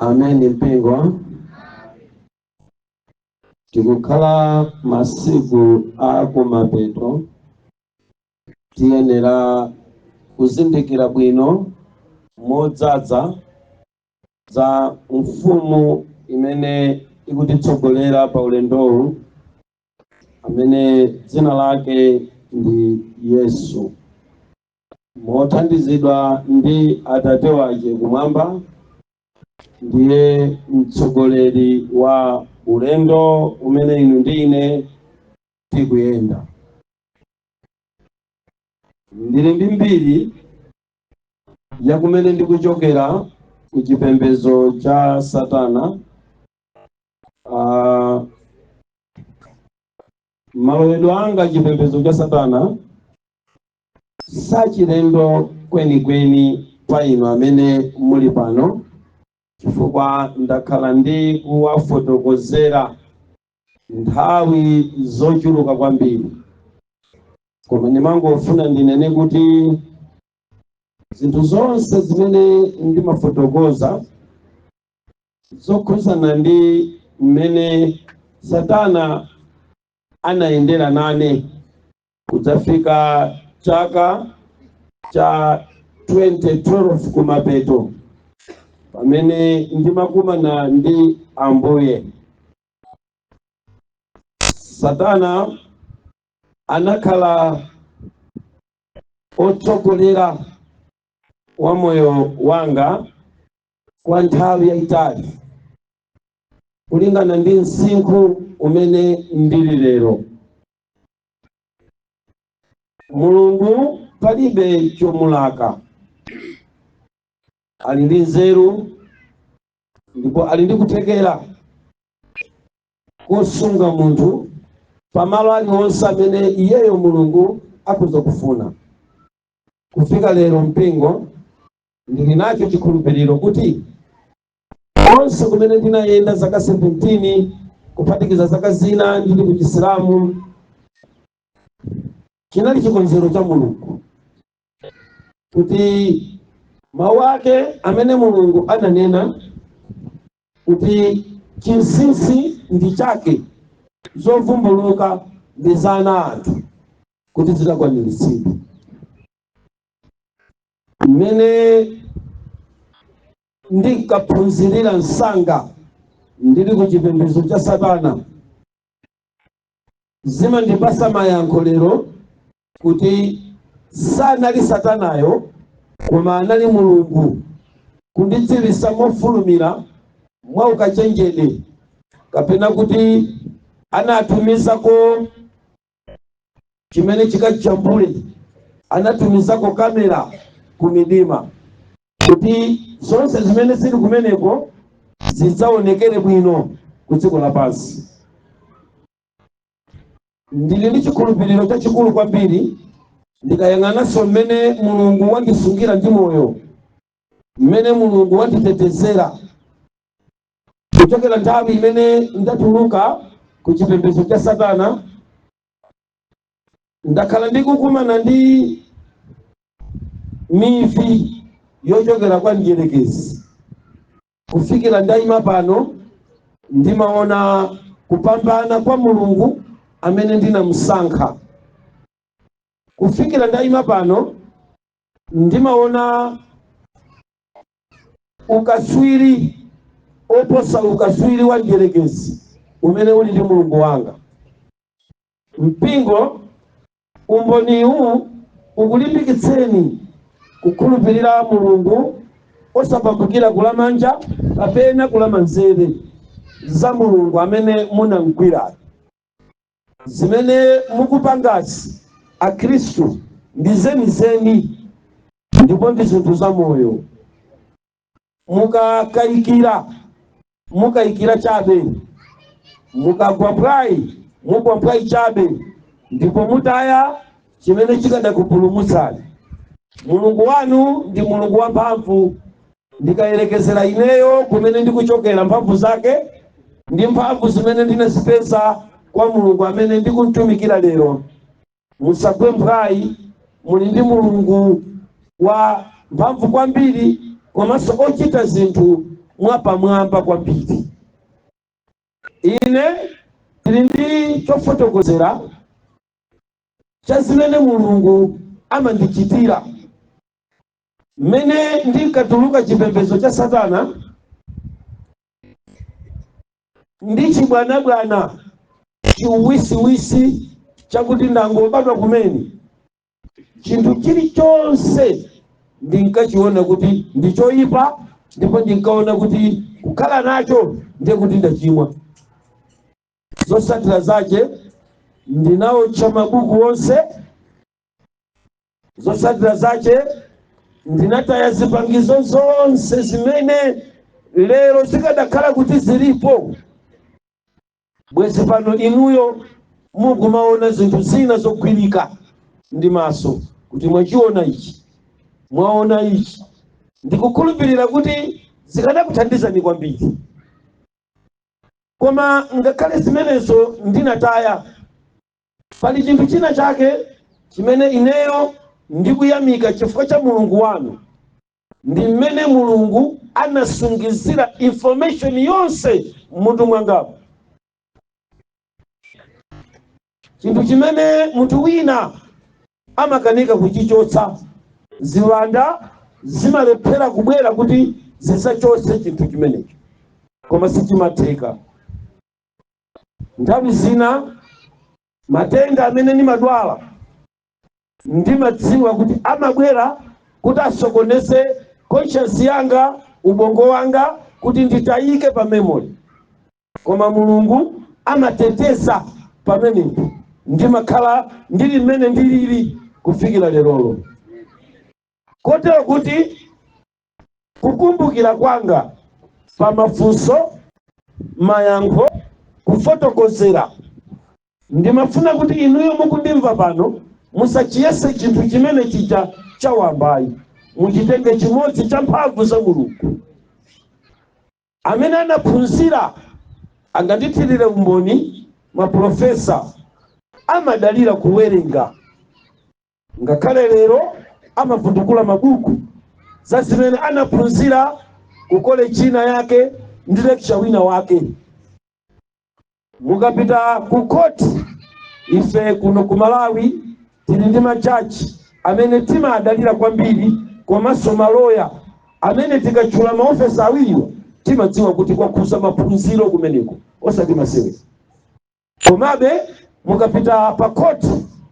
Amen mpingo. Tikukhala masiku akumapeto, tiyenera kuzindikira bwino modzaza za mfumu imene ikutitsogolera pa ulendowu, amene dzina lake ndi Yesu, mothandizidwa ndi Atate wake kumwamba. Ndiye mtsogoleri wa ulendo umene inu ndi ine tikuyenda. Ndili ndi mbiri ya kumene ndikuchokera ku chipembedzo cha Satana. Malowedwe anga chipembedzo cha Satana sachilendo kwenikweni pa inu amene muli pano, chifukwa ndakhala ndi kuwafotokozera nthawi zochuluka kwambiri. Koma ndimangofuna ndinene kuti zinthu zonse zimene ndimafotokoza zokhuzana ndi mmene Satana anayendera nane kudzafika chaka cha 2012 kumapeto, pamene ndimakumana ndi Ambuye. Satana anakhala otsogolera wa moyo wanga kwa nthawi yayitali, kulingana ndi msinkhu umene ndili lero. Mulungu palibe chomulaka, ali ndi nzeru ndipo ali ndi kuthekera kosunga munthu pamalo aliwonse amene iyeyo Mulungu akhoza kufuna. Kufika lero mpingo, ndili nacho chikhulupiriro kuti onse kumene ndinayenda zaka 17 kuphatikiza zaka zina ndili ku Chisilamu, chinali chikonzero cha Mulungu kuti mawu ake amene Mulungu ananena kuti chinsinsi ndi chake, zovumbuluka ndi za ana anthu, kuti zikakwaniritsidwe. Mmene ndinkaphunzirira msanga ndili ku chipembedzo cha Satana, zimandipasa mayankho lero kuti sanali Satanayo koma anali Mulungu kundidziwitsa mofulumira mwa ukachenjede, kapena kuti anatumizako chimene chikachambule, anatumizako kamera ku midima kuti zonse zimene zili kumeneko zidzaonekere bwino ku dziko lapansi. Ndili ndi chikhulupiriro chachikulu kwambiri ndikayang'ananso mmene Mulungu wandisungira ndi moyo, mmene Mulungu wanditetezera kuchokera nthawi imene ndatuluka ku chipembedzo cha Satana. Ndakhala ndikukumana ndi mivi yochokera kwa mdierekezi. Kufikira ndayima pano, ndimaona kupambana kwa Mulungu amene ndinamusankha. Kufikira ndayima pano, ndimaona ukaswiri oposa ukaswiri wa mdierekezi umene uli ndi Mulungu wanga. Mpingo, umboni huu ukulimbikitseni kukhulupirira Mulungu osapambukira kulamanja kapena kulamanzere za Mulungu amene munamgwira. Zimene mukupangazi akhristu ndi zenizeni ndipo ndi zinthu za moyo. Mukayikira chabe, mukagwa mprai chabe, ndipo mutaya chimene chikadakupulumutsani. Mulungu wanu ndi Mulungu wamphamvu. Ndikayerekezera ineyo kumene ndikuchokera, mphamvu zake ndi mphamvu zimene ndinazipeza kwa Mulungu amene ndikumtumikira lero, musagwe mprai. Muli ndi Mulungu wa mphamvu kwambiri, komanso ochita zinthu mwapamwamba kwambiri. Ine tili ndi chofotokozera cha zimene Mulungu amandichitira mmene ndinkatuluka chipembedzo cha Satana ndi chibwanabwana chiwisiwisi chakuti ndangobadwa kumene chinthu chilichonse ndinkachiona kuti ndichoyipa, ndipo ndinkaona kuti kukhala nacho ndiye kuti ndachimwa. Zotsatira zake ndinawotcha mabuku onse, zotsatira zake ndinataya zipangizo zonse zimene lero zikadakhala kuti zilipo. Bwezi pano inuyo mukumaona zinthu zina zogwirika ndi maso kuti mwachiona ichi, mwaona ichi, ndikukhulupirira kuti zikadakuthandizani kwambiri. Koma ngakhale zimenezo ndinataya, pali chinthu china chake chimene ineyo ndikuyamika chifukwa cha Mulungu wanu. Ndi mmene Mulungu anasungizira information yonse munthu mwangapo. Chinthu chimene munthu wina amakanika kuchichotsa, ziwanda zimalephera kubwera kuti zisachotse chinthu chimenecho, koma sichimatheka. Nthawi zina matenda amene ndimadwala ndimadziwa kuti amabwera kuti asokoneze conscience yanga, ubongo wanga, kuti nditayike pa memory, koma Mulungu amateteza pamenepo. Ndimakhala ndili mmene ndilili kufikira lerolo, kotero kuti kukumbukira kwanga pa mafunso, mayankho, kufotokozera, ndimafuna kuti inuyo mukundimva pano musachiyese chinthu chimene chija chawambayi, muchitenge chimodzi cha mphamvu za Mulungu. Amene anaphunzira angandithirire umboni, maprofesa amadalira kuwerenga, ngakhale lero amavundukula mabuku za zimene anaphunzira ku college ina yake ndi lecture wina wake. Mukapita ku court, ife kuno ku Malawi tili ndi majaji amene timadalira kwambiri, komanso maloya amene tikachula maofesa awiriwa timadziwa kuti kwakhuza maphunziro kumeneko osati masewera. Komabe mukapita pa court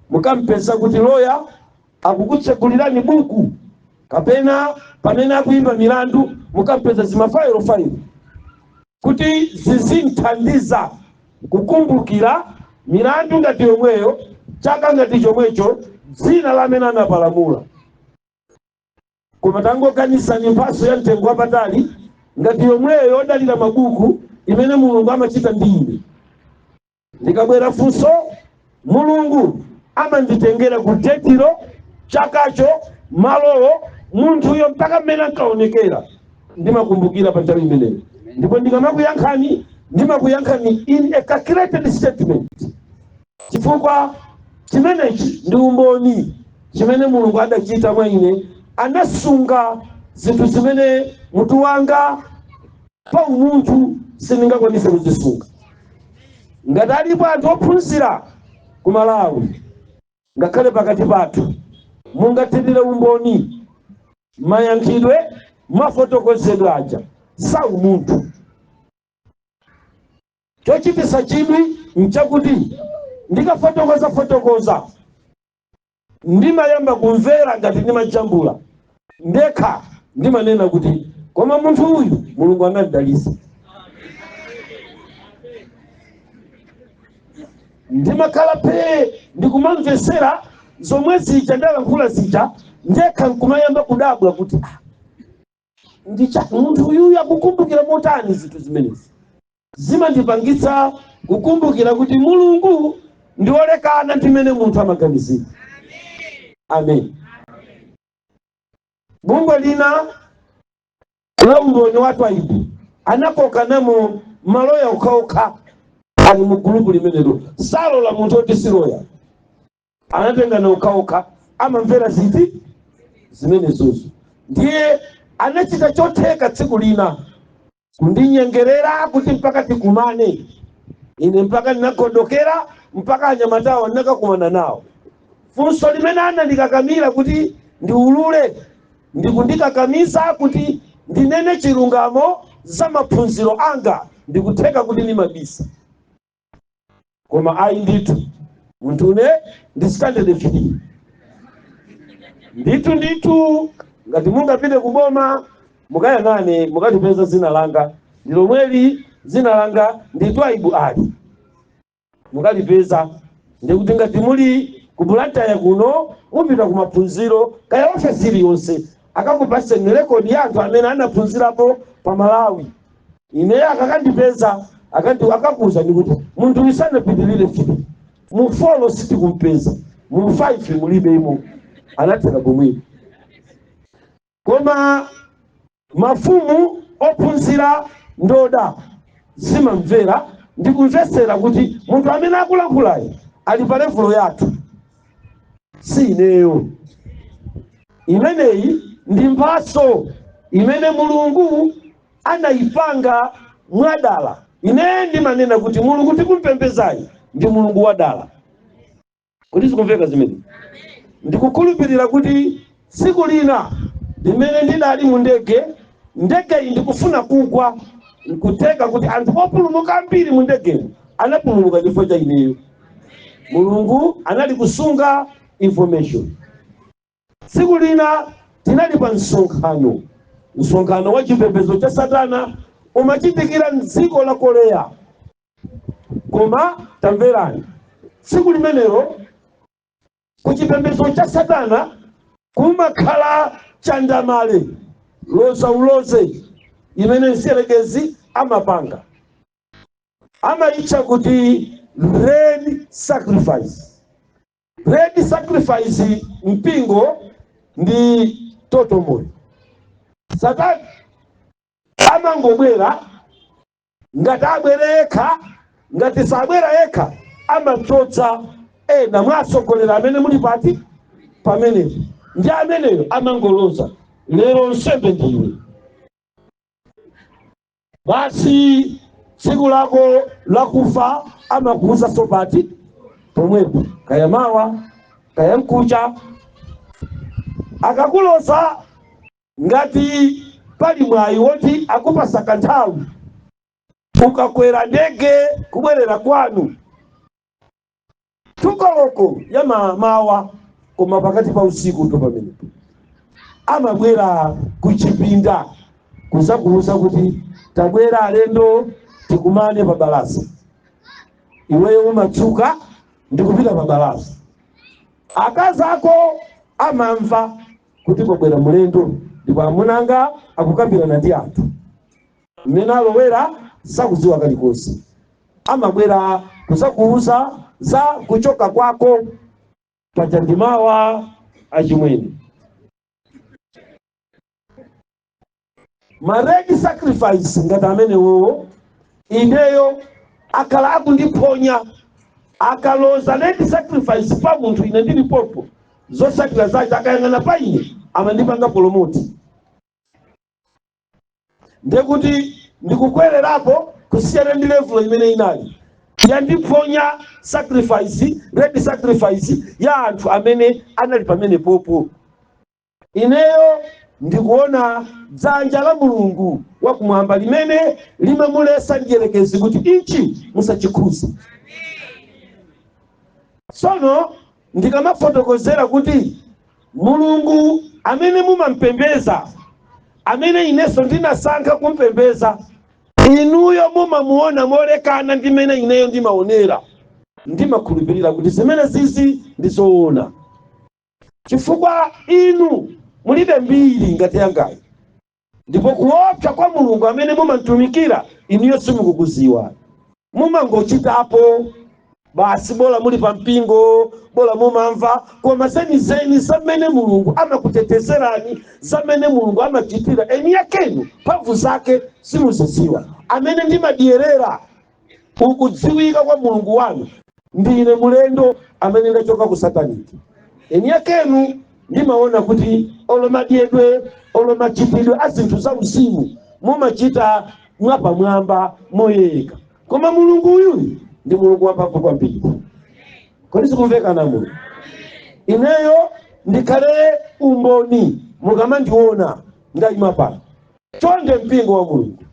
mukampeza kuti loya akukutsekulirani buku, kapena pamene akuimba milandu mukampeza zimafayilo kuti zizinthandiza kukumbukira milandu ngati yomweyo, chaka ngati chomwecho, dzina la amene anapalamula. Koma tangokanisani mphaso ya mtengo wapatali ngati yomweyo yodalira mabuku imene Mulungu amachita ndi ine. Ndikabwera funso, Mulungu amanditengera ku tetiro, chakacho, malowo, munthuyo mpaka mmene ankaonekera ndimakumbukira pa nthawi imeneyo. Ndipo ndikamakuyankhani ndimakuyankhani in a calculated statement, chifukwa chimenechi ndi umboni chimene Mulungu adachita mwa ine. Anasunga zinthu zimene mutu wanga pa umunthu sindingakwanise kuzisunga. Ngati alipo anthu ophunzira ku Malawi, ngakhale pakati pathu, mungathirire umboni mayankhidwe, mafotokozedwe aja sa umunthu. Chochitisa chidwi nchakuti ndikafotokoza ndimayamba kumvera ngati ndimajambula ndekha, ndimanena kuti koma munthu uyu Mulungu anadalisa. Ndimakhala pe ndikumamvesera zomwe zija ndalankhula zija, ndekha nkumayamba kudabwa kuti munthu uyu akukumbukira motani zinthu zimenezi. Zimandipangitsa kukumbukira kuti Mulungu ndiolekana ndimene munthu amaganizira. Amen. Bungwe lina la umboni watu aibu anakokanamo maloya ukauka ali mu group limenelo, salola munthu oti siloya anatenga na ukauka amamvera ziti zimene zozo. Ndiye anachita chotheka tsiku lina kundinyengerera kuti mpaka tikumane. Ine mpaka ndinagodokera mpaka anyamatawo ndinakakumana nawo. Funso limene anandikakamira kuti ndiulule ndikundikakamiza kuti ndinene chilungamo za maphunziro anga ndikutheka kuti ndimabisa. Koma ayi ndithu munthu une ndi standard fee. Ndithu ngati mungapite kuboma mukayang'ane mukatipeza zina langa ndilomweli zina langa ndi Twaibu Ali. Mukalipeza ndikuti ngati muli ku Blantyre kuno mupita ku maphunziro kaya ofesi iliyonse akakupasa rekodi ya anthu amene anaphunzirapo pa Malawi. Ine akakandipeza akakuza ndikuti munthu usanapitirire fiti mu 4 sitikumpeza mu 5 mulibe imo anathera pomwe. Koma mafumu ophunzira ndoda zimamvera ndikumvesera kuti munthu amene akulankhulayo ali pa level yathu, si ineyo. Imeneyi ndi mphatso imene Mulungu anayipanga mwadala. Ine ndimanena kuti Mulungu tikumpembezayi ndi Mulungu wadala. Kuti zikumveka zimene? Ndikukhulupirira kuti tsiku lina limene ndidali mu ndege iyi ndikufuna kugwa, nkuteka kuti anthu opulumuka ambiri mu ndegemo anapulumuka chifukwa cha ineyo. Mulungu anali kusunga information. Tsiku lina tinali pa msonkhano wa chipembedzo cha Satana umachitikira m'dziko la Korea. Koma tamverani, tsiku limenelo ku chipembedzo cha Satana kumakhala chandamale uloze imene mserekezi amapanga, amayitcha kuti red sacrifice. Red sacrifice mpingo ndi totomoyo. Satana amangobwera, ngati abwera yekha, ngati sabwera yekha amachotsa ena mwasogolera amene muli pati pamenepo, ndi ameneyo amangoloza lero nsembe ndiwe. Basi tsiku lako lakufa amakuuza sopati pomwepo, kaya mawa kaya mkucha. Akakuloza ngati pali mwayi woti akupasa kanthawi ukakwera ndege kubwerera kwanu tukoloko ya mawa, koma pakati pa usiku to pamenepo amabwera kuchipinda kuzakuuza kuti tabwera alendo tikumane pa balasa. Iweyo umatsuka ndikupita pa balasa. Akazi ako amamva kuti kwabwera mulendo ndipo amunanga akukambirana ndi anthu. Mmene alowera sakudziwa kalikonse, amabwera kuzakuuza za kuchoka kwako pachandimawa achimwene. Maredi sacrifice ngati amenewo ineyo akala akundiponya akaloza red sacrifice pa munthu ine ndili popo zosakira zacho akayang'ana pa ine amandipanga polomoti. Ndekuti ndikukwererapo kusiyana ndi level imene inali yandiponya sacrifice, red sacrifice ya anthu amene anali pamene popo. Ineyo ndikuona dzanja la Mulungu wakumwamba limene limamulesa ndiyerekezi kuti ichi musachikhuza. Sono ndikamafotokozera kuti Mulungu amene mumampembeza, amene ineso ndinasankha kumpembeza, inuyo mumamuona molekana ndimene ineyo ndimaonera, ndimakhulupirira kuti zimene zizi ndizoona. Chifukwa inu mulibe mbiri ngati yangayi, ndipo kuopsa kwa Mulungu amene mumantumikira inuyo simukukuziwa. Mumangochitapo basi, bola muli pa mpingo, bola mumamva, koma zeni zamene Mulungu amakutetezerani, zamene Mulungu amachitira eni yakenu mphamvu zake simuziziwa. Amene ndimadiyerera ukudziwika kwa Mulungu wanu ndine mulendo amene ndachoka ku Sataniki. Eni yakenu ndimaona kuti olomadiyedwe olomachitidwe azinthu za uzimu mumachita mwapa mwamba moyeka. Koma mulungu uyu ndi mulungu wamphamvu kwambiri. Kodi sikumveka na mulungu? Ineyo ndikhale umboni mukamandiona ndayima pano. Chonde mpingo wa mulungu,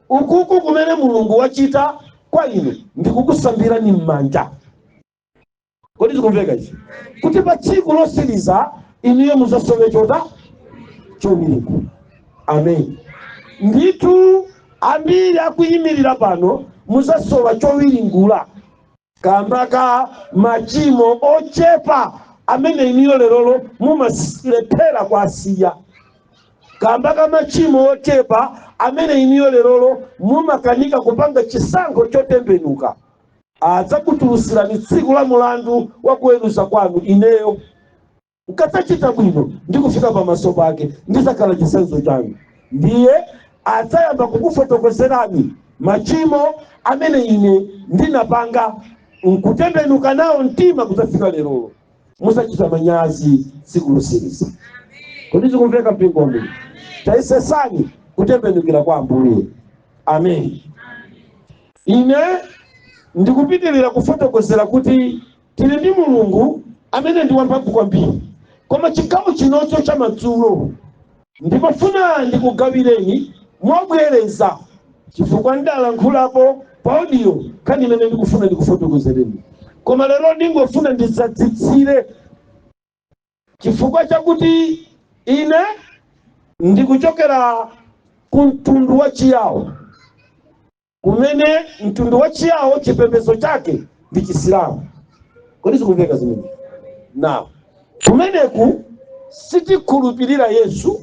ukuku kumene mulungu wachita kwa inu ndikukusambira ni m'manja. Kodi sikumveka ichi? Kuti pa tsiku losiriza inuyo muzasowe chomiliku. Amen. Nditu ambiri akuyimirira pano muzasowa chowiringula kambaka machimo ochepa amene inuyo lerolo mumasilepera kwa asiya. Kambaka machimo ochepa amene inuyo lerolo mumakanika kupanga chisankho chotembenuka. Adzakutulusirani tsiku la mulandu wa kuweruza kwanu. Ineyo nkadzachita bwino ndikufika pamaso pake ndizakhala chisanzo chanu, ndiye adzayamba kukufotokozerani machimo amene ine ndinapanga nkutembenuka nawo mtima kudzafika lerolo. Musachita manyazi tsiku losiriza. Kodi sikumveka mpingo wa Mulungu? Taisesani kutembenukira kwa Ambuye. Amen. Ine ndikupitirira kufotokozera kuti tili ndi mulungu amene ndi wamphamvu kwambiri. Koma chigawo chinocho cha madzulo ndimafuna ndikugawireni mobwereza, chifukwa ndalankhulapo pa audio kani imene ndikufuna ndikufotokozereni. Koma lero ndingofuna ndidzadzitsire chifukwa chakuti ine ndikuchokera ku mtundu wa Chiyawo, kumene mtundu wa Chiyawo chipembedzo chake ndi Chisilamu. Kodi sikumveka zimene? Na kumeneku sitikhulupirira Yesu,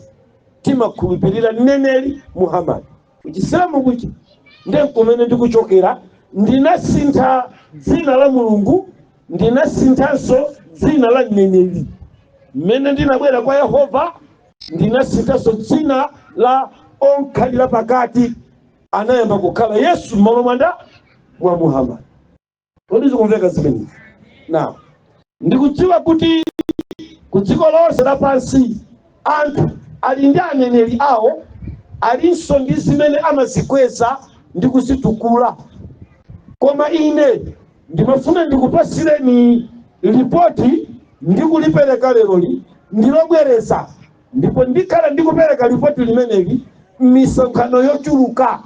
timakhulupirira mneneri Muhammad. Chisilamu kuchi ndiye kumene ndikuchokera. Ndinasintha dzina la mulungu, ndinasinthanso dzina la mneneri. Mmene ndinabwera kwa Yehova ndinasinthanso dzina la onkhalira pakati, anayamba kukhala Yesu m'malo mwa Muhammad. Kodi sikumveka zimene? Na ndikudziwa kuti ku dziko lonse lapansi anthu ali ndi aneneri awo, alinso ndi zimene amazikweza ndi kuzitukula. Koma ine ndimafuna ndikupasireni ripoti ndikulipereka leroli ndilobwereza, ndipo ndikhala ndikupereka ripoti limeneli m'misonkhano yochuluka.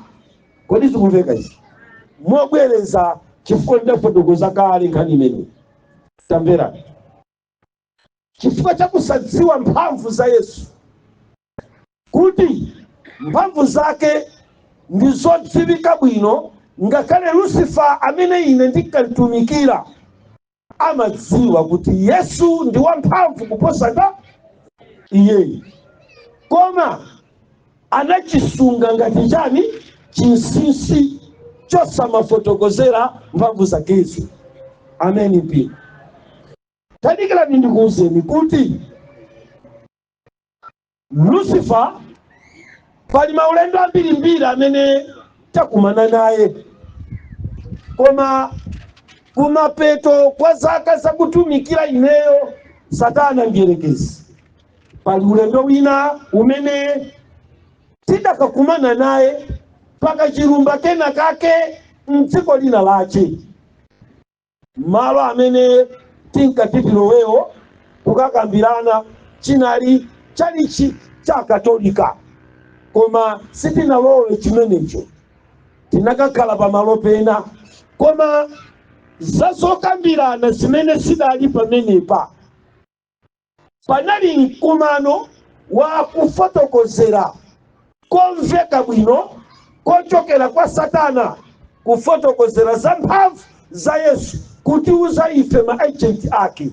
Kodi sikumveka izi? Mobwereza chifukwa ndafotokoza kale nkhani imene. Tamvera. Chifukwa chakusadziwa mphamvu za Yesu, kuti mphamvu zake ndizodziwika bwino, ngakhale Lucifer amene ine ndinkatumikira amadziwa kuti Yesu ndi wamphamvu kuposa iye. Koma anachisunga ngati chani? Chinsinsi chosamafotokozera mphamvu zake Yesu. Amen. Mpingo, tadikirani ndikuwuzeni kuti Lucifer pali maulendo ambirimbiri amene takumana naye, koma kumapeto kwa zaka zakutumikira ineyo Satana ndiyerekezi. Pali ulendo wina umene tidakakumana naye paka chilumba kena kake mdziko lina lache, malo amene tinkatitilowewo kukakambirana chinali chalichi cha Katolika. Koma sitinalowe chimenecho, tinakakhala pamalo pena, koma zazokambirana zimene sidali pamenepa. Panali mkumano wa kufotokozera komveka bwino kochokera kwa Satana, kufotokozera za mphamvu za Yesu, kutiuza ife maagenti ake,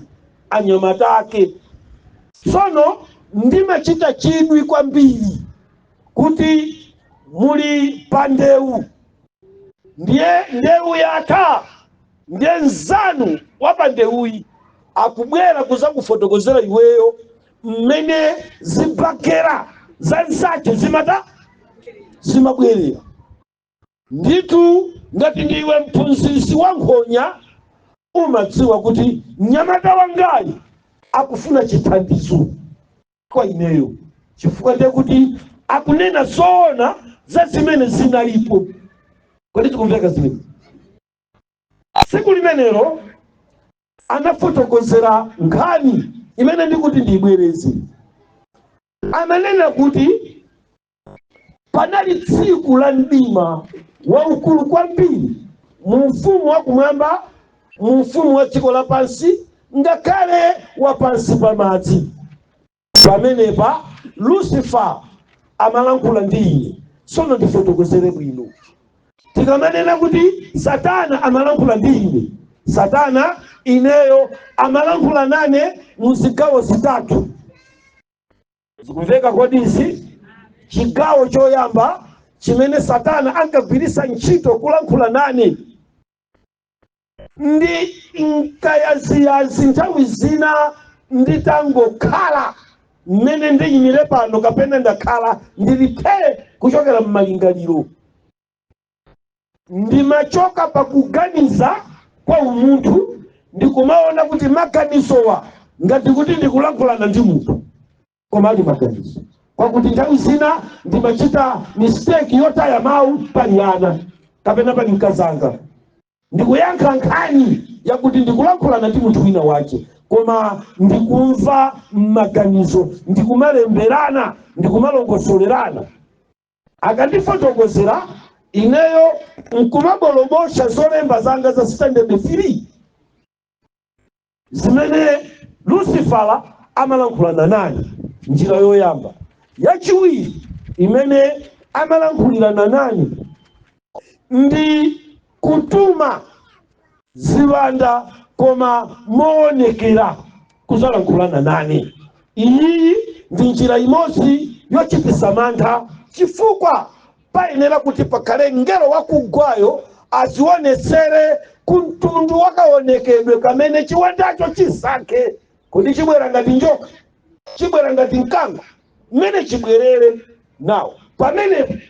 anyamata ake. Sono ndimachita chidwi kwambiri kuti muli pandewu, ndiye ndewu yaka, ndiye nzanu wapandewuyi akubwera kuza kufotokozera iweyo mmene zibakera zanzake zimabwerera. Nditu ngati ndiwe mphunzitsi wa nkhonya umadziwa kuti mnyamata wangayi akufuna chithandizo kwa ineyo, chifukwa ndiye kuti akunena zoona za zimene zinalipo. Kodi tikumveka zimene? Tsiku limenelo anafotokozera nkhani imene ndikuti ndiyibwereze. Amanena kuti panali tsiku la mdima waukulu kwambiri mu ufumu wakumwamba, mu ufumu wa dziko lapansi, ngakhale wa pansi pa madzi. Pamenepa Lucifer amalankhula ndi ine. Sono ndifotokozere bwino. Tikamanena kuti Satana amalankhula ndi ine, Satana ineyo amalankhula nane mu zigawo zitatu. Zikumveka kodi izi? Chigawo choyamba chimene Satana ankagwiritsa ntchito kulankhula nane ndi nkayaziyazi nthawi zina nditangokhala mmene ndiyimire pano kapena ndakhala ndiliphe kuchokera m'malingaliro. Ndimachoka pakuganiza kwa umunthu ndikumaona kuti maganizowa ngati kuti ndikulankhulana ndi munthu, koma ali maganizo. Kwakuti nthawi zina ndimachita mistake yotaya mawu pali ana kapena pali mkazanga, ndikuyankha nkhani yakuti ndikulankhulana ndi munthu wina wache, koma ndikumva maganizo, ndikumalemberana, ndikumalongosolerana. Akandifotokozera ineyo nkumabolobosha zolemba zanga za standard 3 zimene Lucifer amalankhulana nani. Njira yoyamba. Yachiwiri imene amalankhulirana nani ndi kutuma ziwanda koma moonekera kuzalankhulana nani. Iyi ndi njira imodzi yochititsa mantha, chifukwa payenera kuti pakhale ngelo wakugwayo azionetsere kumtundu wakaonekedwe kamene chiwandacho chisake. Kodi chibwera ngati njoka, chibwera ngati mkango, mmene chibwerere nawo. Pamene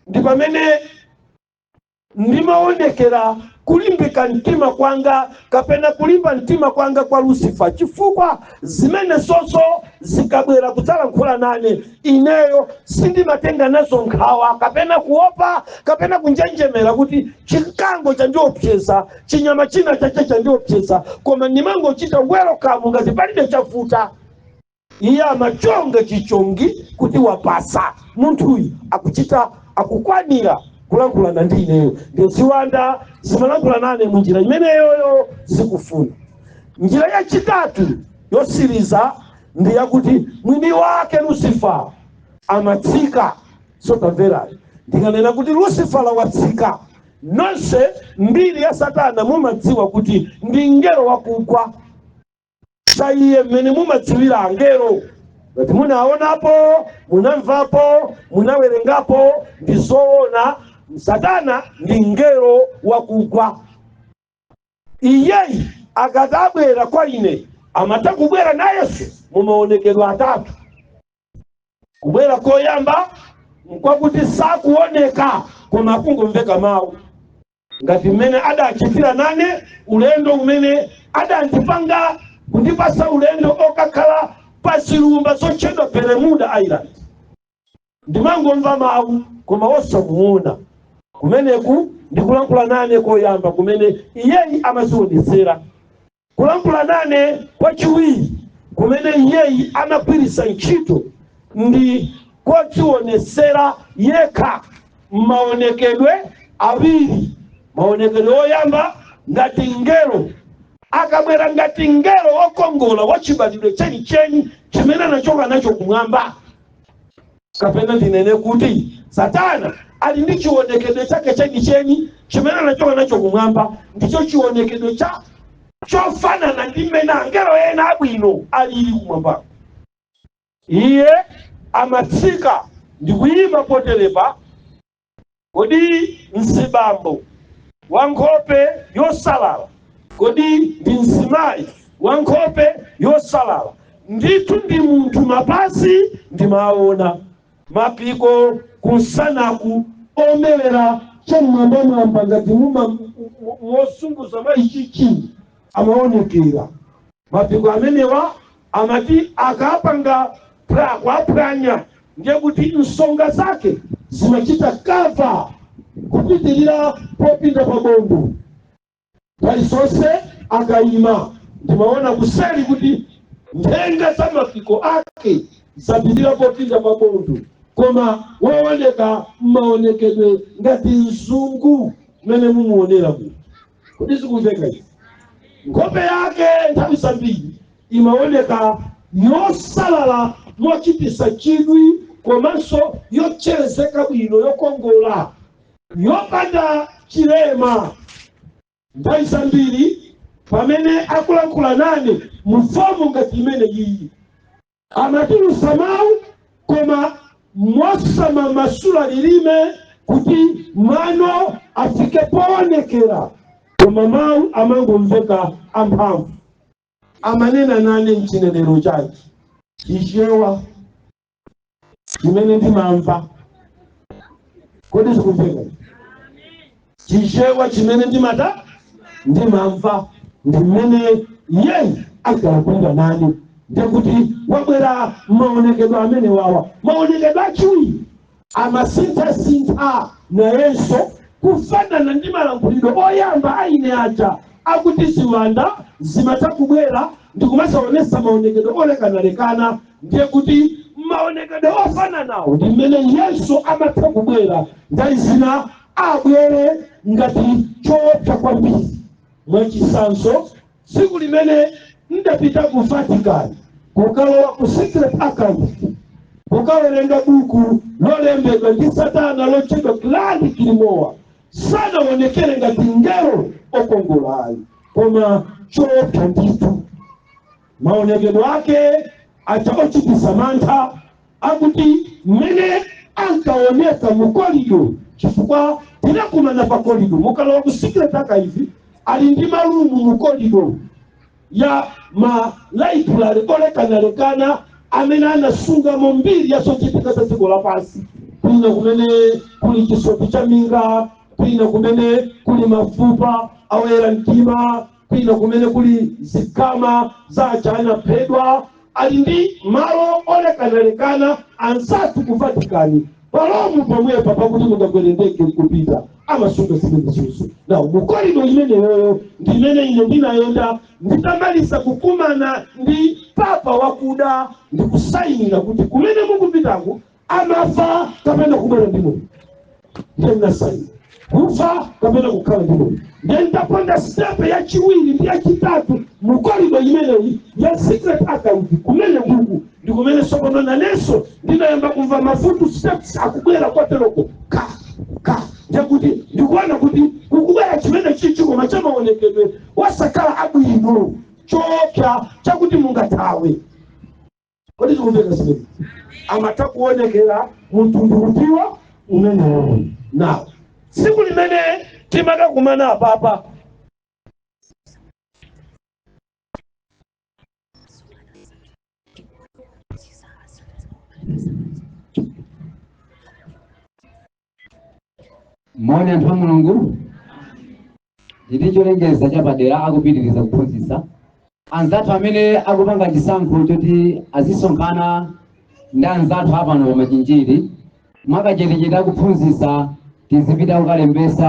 ndi pamene ndimaonekera kulimbika mtima kwanga kapena kulimba mtima kwanga kwa Lucifer, chifukwa zimene zonso zikabwera kudzalankhula nane ineyo sindimatenga nazo nkhawa kapena kuopa kapena kunjenjemera kuti chikango chandiopseza, chinyama china chache chandiopseza, koma ndimangochita welcome ngati palibe chavuta. Iye amachonga chichongi kuti wapasa munthuyu akuchita akukwanira kulankhulana ndi ineyo. Ndio ziwanda zimalankhula nane munjira imeneyoyo zikufuna. Njira yachitatu yosiriza ndi yakuti mwini wake Lucifer amatsika. Sotamvera ndikanena kuti Lucifer watsika, nonse mbiri ya Satana mumadziwa kuti ndi ngelo wakugwa. Saiye mmene mumadziwira angelo, ngati munaonapo, munamvapo, munawerengapo, ndi zoona. Satana ndi ngelo wakugwa. Iyeyi akatabwera kwa ine amatakubwera na Yesu mumaonekedwa atatu. Kubwera koyamba nkwakuti sakuoneka koma kungomveka mawu, ngati mmene adachitira nane ulendo umene adandipanga kundipasa ulendo okakhala pasilumba zochedwa Bermuda Island. Ndimangomva mawu koma wosamuona. Kumeneku ndikulankhula nane koyamba kumene iyeyi amazionetsera. Kulankhula nane kwachiwiri kumene iyeyi amagwiritsa ntchito ndi kodzionetsera yekha maonekedwe awiri. Maonekedwe oyamba ngati ngelo, akabwera ngati ngelo wokongola wachibadwidwe chenicheni chimene anachoka nacho kumwamba. Kapena ndinene kuti Satana ali ndi chionekedwe chake chenicheni chimene anachoka nacho kumwamba, ndicho chionekedwe chofanana ndi mmene angelo ena abwino alili kumwamba. Iye amatsika ndi kuyima poterepa. Kodi mzibambo wa nkhope yosalala, kodi ndi mzimayi wa nkhope yosalala, ndithu ndi munthu mapazi ndimaona, mapiko kusanaku omelera chamwambamwamba ngati mosunguza mayichichi amaonekera. Mapiko amenewa amati akapanga kwa pranya ndiye kuti nsonga zake zimachita kava kupitilira popinda pabondo palisonse akayima. Ndimaona kuseli kuti nthenga za mapiko ake zapitilira popinda pabondo, koma waoneka maonekedwe ngati mzungu mene mumuonera mu. Kuti sikumveka izi? Nkhope yake nthawi zambiri imaoneka yosalala mochitisa chidwi, komanso yocherezeka bwino, yokongola, yopanda chilema. Nthawi zambiri pamene akulankhula nane mufomu ngati imene iyi amatulusa mawu, koma mosamamasula lilime kuti mano afike poonekera, koma mawu amangomveka amphamvu. Amanena nane mchinenero chake chichewa chimene ndimamva. Kodi sikumveka? Chichewa chimene ndimamva ndimene yeye akalakwira nane, ndikuti wabwera maonekedwe amene wawa, maonekedwe achiwiri amasintha nayenso kufanana ndi malankhulidwe oyamba aine aja akuti ziwanda zimatakubwera ndikumasaonesa maonekedwe olekanalekana. Ndiye kuti maonekedwe ofananawo ndi mmene Yesu amatakubwera, nthawi zina abwere ngati choopsa kwambiri. Mwachisanso tsiku limene ndapita ku Vatican kukalowa ku secret account kukawerenga buku lolembedwa ndi Satana lotchedwa Grand Grimoire, sanaonekere ngati ngelo okongolayo, koma choopsa ndithu. Maonekedwe ake acha ochitisa mantha, akuti mmene ankaoneka mu korido, chifukwa tinakumana pa korido. Mukalowa ku secret archive ali ndi malumu mu korido ya ma library olekanalekana amene anasunga mbiri ya zochitika za dziko lapansi. Kwina kumene kuli chisopi cha minga, kwina kumene kuli mafupa awera mtima, kwina kumene kuli zikama za anaphedwa. Ali ndi malo olekanalekana ansatu ku Vatikani. Palomu pamwepa pakuti mungagwere ndege kupita amasunga zimene zonse. Na mukorido imeneyo ndimene ine ndinayenda nditamaliza kukumana ndi papa wakuda ndikusayinira kuti kumene mukupitako amafa kapena kubwera ndi moyo. Ndiye ndinasayina kufa kapena kukhala ndi moyo. Ndiye ndaponda step yachiwiri ndi yachitatu mukorido imeneyi ya secret account. Kumene buku ndi kumene sokono nanenso ndinayamba kumva mafutu steps akubwera kwateroko ka ndiye kuti ndikuona kuti kukubwera chimene chichi koma chamaonekedwe wasakhala abwino choopsa chakuti mungathawe. Kodi tikumveka zimene? Amatakuonekera mtunduutiwa umenewo. Nawo tsiku limene timakakumana apapa Mwana anthu a Mulungu, ndi cholengeza chapadera akupitiriza kuphunzitsa. Anzathu amene akupanga chisankho choti azisonkhana ndi anzathu apano pa machinjiri, mwakachetechete akuphunzitsa tizipita kukalembesa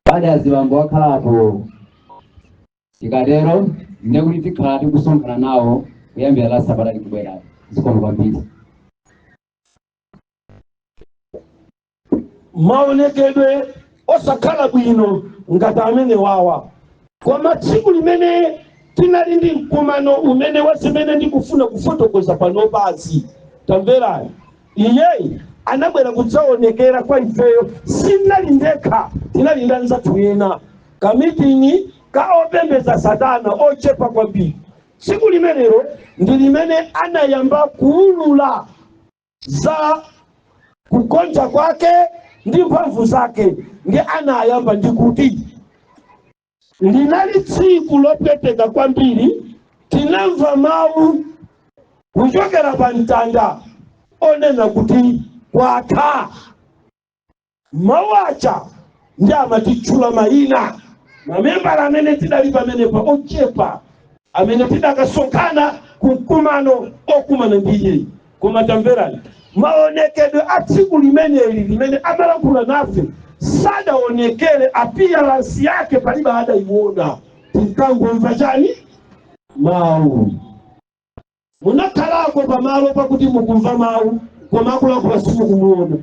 baada ya ziwambo wakhalapo. Tikatero ndiye kuti tikhala tikusonkhana nawo kuyambira la Sabata likubwera. Zikomo kwambiri. Maonekedwe osakhala bwino ngati amene wawa, koma tsiku limene tinali ndi mkumano umene wazimene ndikufuna kufotokoza pano basi tamverani. Iyeyi anabwera kudzaonekera kwa ifeyo, sinali ndekha, tinali ndi anzathu ena kamitini kaopembeza Satana ochepa kwambiri. Tsiku limenelo ndi limene anayamba kuulula za kukonja kwake ndi mphamvu zake. Ndi anayamba ndikuti linali tsiku lopeteka kwambiri, tinamva mawu kuchokera pa mtanda onena kuti kwatha. Mawu aja ndi amatitchula mayina mamembala amene tidali pamenepa ochepa, amene tidakasonkhana kumkumano okumana ndi iye. Koma tamverani, maonekedwe a tsiku limene amalankhula nafe sadaonekere appearance yake palibe adaiona. Tinkangomva chani mawu. Munakhalako pamalo pakuti mukumva mawu koma akulankhula simukumuona.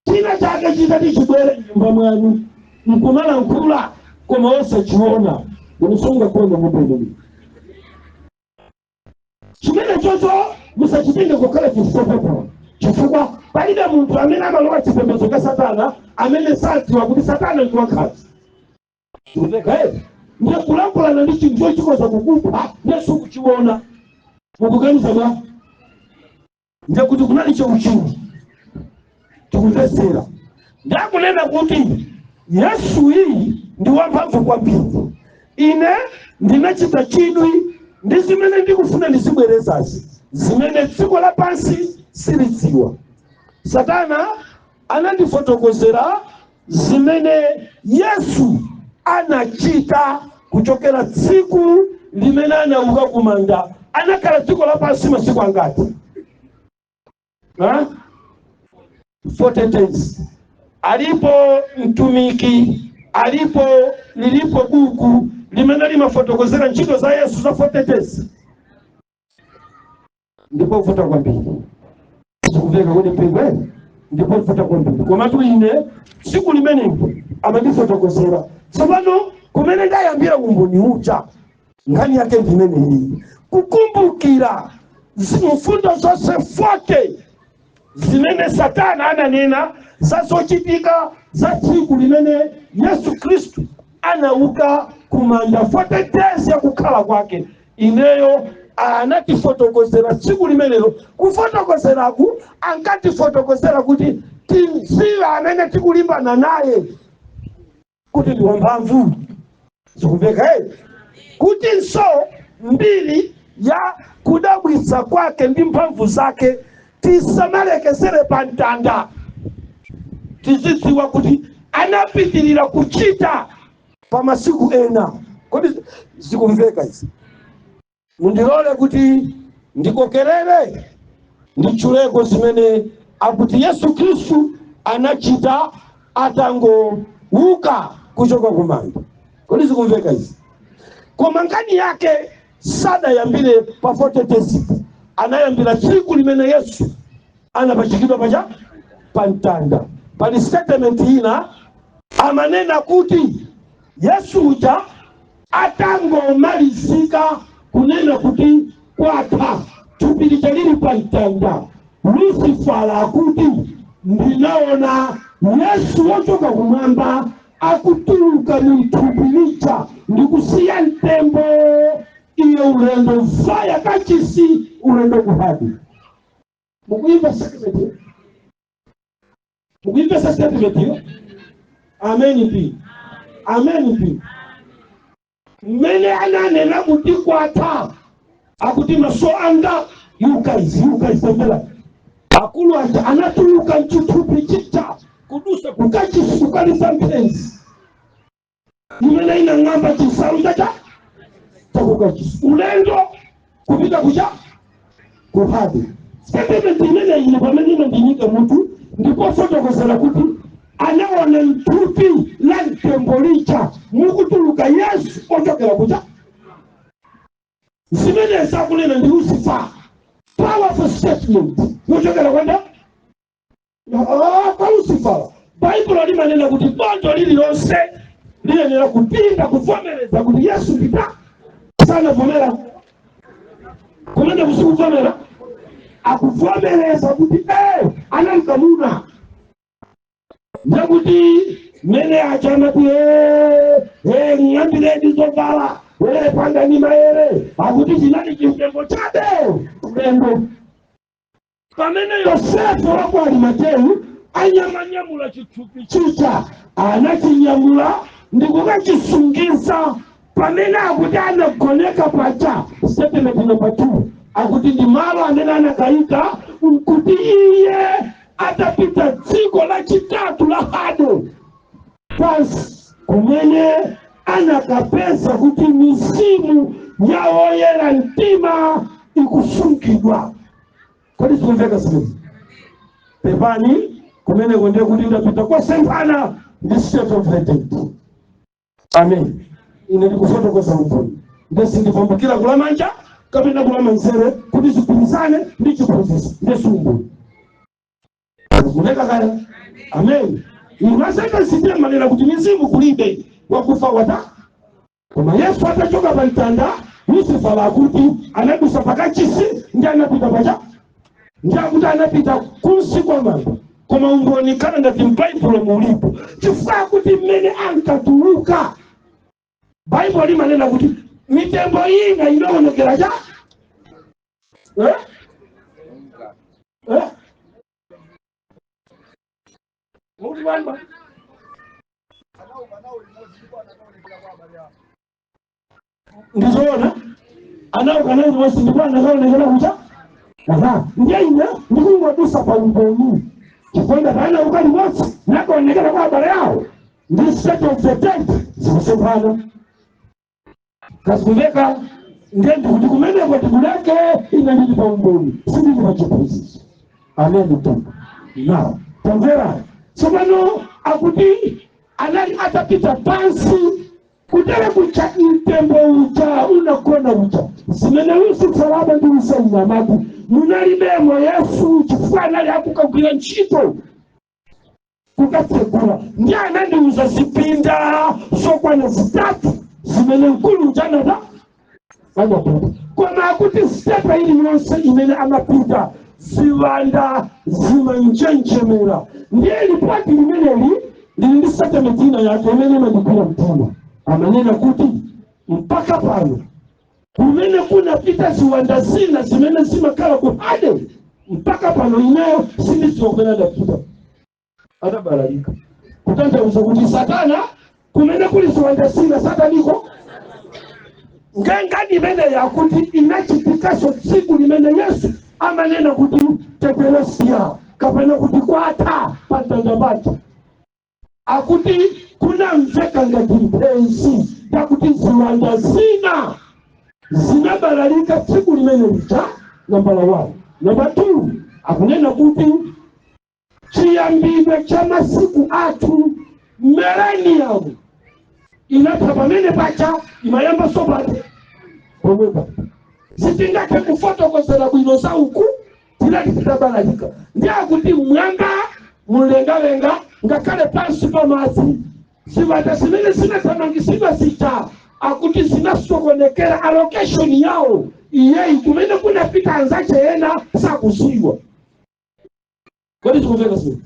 China chake chitati chibwere nyumba mwanu mkumalankhula koma osachiona, unisunga kuona munthu. Chimene chocho musachitenge kukhala chisopepo, chifukwa palibe munthu amene amalowa chipembedzo cha Satana amene sadziwa kuti Satana ndi wankhanza. Ndiye kulankhulana ndi chinthu chikoza kukupha Yesu kuchiona mukuganiza bwa ndiye kuti kunali cheuchumi tikumvesera. Ndakunena kuti Yesu iyi ndi wamphamvu kwambiri. Ine ndinachita chidwi ndi zimene ndikufuna ndizibwerezazi zimene dziko lapansi silidziwa. Satana anandifotokozera zimene Yesu anachita kuchokera tsiku limene anauka kumanda. Anakhala dziko lapansi masiku angati? 40 days. Alipo mtumiki, lilipo buku limene limafotokozera ntchito za Yesu za 40 days. Ndipo ufuta kwambiri. Sikuveka kwenye pengwe, ndipo ufuta kwambiri. Kwa matu ine, siku limene amandifotokozera. Sabano, kumene ndayambira umboni ucha, ngani yake ndimene hii. Kukumbukira, mfundo zose 40, zimene Satana ananena, zazochitika za tsiku limene Yesu Kristu anauka kumanda. 40 days ya kukhala kwake. Ineyo anatifotokozera tsiku limenelo. Kufotokozeraku ankatifotokozera kuti timziwe amene tikulimbana naye kuti ndi wamphamvu. Zikumveka kuti nso mbiri ya kudabwitsa kwake ndi mphamvu zake tisamalekezere pa mtanda. Tizidziwa kuti anapitirira kuchita pa masiku ena. Kodi zikumveka izi? Mundilole kuti ndikokerere ndichuleko zimene akuti Yesu Kristu anachita atangouka kuchoka kumanda. Kodi zikumveka izi? Koma ngani yake sadayambire pa 40 days. Anayambira tsiku limene Yesu anapachikidwa pa mtanda. Pali statement ina amanena kuti Yesu uja atangomalizika kunena kuti kwatha thupi lili pa mtanda. Lucifer akuti ndinaona Yesu wochoka kumwamba akutuluka mu thupi lija ndikusiya mtembo iye ulendo vaya kachisi ulendo kuhadi. Mukuimba statement? Mukuimba statement? Amen pi. Amen pi. Mene ananena kuti kwatha akuti maso anga yukaizembela akulu anja anatuluka mchithupi chicha kudusa kukachisi kukalisa mpenzi imene inang'amba chisalu chacha chakukachisi ulendo kupita kucha kuhadi. Statement imene ine pamene imandinyika mutu ndipo fotokozera kuti anaona mthupi la mtembo licha mukutuluka Yesu ochokera kucha. Zimene zakunena ndi Lucifer. Powerful statement. Ochokera kwenda? Kwa Lucifer. Bible limanena kuti bondo lililonse liyenera kupinda kuvomereza kuti Yesu pita. Sana vomera. Kumene kusikuvomera. Akuvomereza kuti anamkamuna. Nakuti mene achana kuti ng'ambire ndizovala panga ni maere akuti chinali chimtembo chabe ulendo. Pamene Yosefu wako Arimateu anyamanyamula chithupi chicha anachinyamula ndikukachisungiza pamene akuti anagoneka pacha. Statement number 2 akuti ndi malo amene anakayika kuti iye atapita dziko la chitatu la Hade pansi kumene anakapeza kuti mizimu nyawo yera ntima ikusungidwa. Kodi sikumveka simezi? Pepani kumene konde kuti ndapita kwa sempana ndi state of the dead. Amen. Ine ndikufotokoza umboni. Ndesi ndipambukira kulamanja kapena kulamanzere kuti zipinzane ndi chiphunzitso ndesi umboni. Kumeka kaya. Amen. Inaseka sitia manena kuti mizimu kulibe wakufa wata. Koma Yesu atachoka pa mtanda, Lucifer lakuti anadusa pakachisi ndi anapita pacha. Ndi akuti anapita kunsi kwa mambo. Koma umboni kana ngati m'Baibulo mulipo. Chifukwa kuti mmene ankatuluka. Bible limanena kuti mitembo ina inaonekera cha. Muti wamba. Ndizoona anaokana limodzi ndipo anakaonekera kucha. Ndiye ine ndikungodusa pa umboni. Chifukwa kana ukali limodzi nakaonekera kwa abale yawo. Ndi state of the dead zikusempana. Kasiveka ngende kuti kumene kwa tikuleke ina ndili pa umboni. Sindili pa chiphunzitso. Amen mtumba. Now, tamvera. Tsopano akuti anali atapita pansi kutera kucha mtembo ucha unakona ucha. Zimene usisalaba ndi usanyamati. Munalibemo Yesu chifukwa anali akukagwira ntchito. Kukatsegula. Ndiye anandiuza zipinda zokwana zitatu. Zimene mkulu uchana da? Koma akuti stepa ili yonse imene amapita ziwanda zima nchenchemera. Ndiye lipati limeneli lili satametina yake imene mandikwira mtima. Amanena kuti mpaka pano kumene kuna pita ziwanda zina zimene zimakala kuhade mpaka pano ineyo sindizokwena dapita. Adabalalika. Kutanthauza kuti Satana kumene kuli ziwanda zina Sataniko ngengani imene yakuti inachitikaso tsiku limene Yesu amanena kuti teperesia kapena kuti kwata patanda pacha. Akuti kuna mveka ngati mpenzi yakuti ziwanda zina zinabalalika tsiku limene licha. Nambala 1. Namba 2 akunena kuti chiyambidwe cha masiku athu millennium inatha pamene pacha imayamba sobate pomwepa. Sitingate kufotokozera bwino za uku tilati titabalalika. Ndiye akuti mwanga mulengalenga ngakale pansi pamazi ziwanda zimene zinathamangisidwa zita akuti zinasokonekera allocation yawo iyeyi kumene kunapita anzache ena sakuziwa. Kodi tikumveka sio?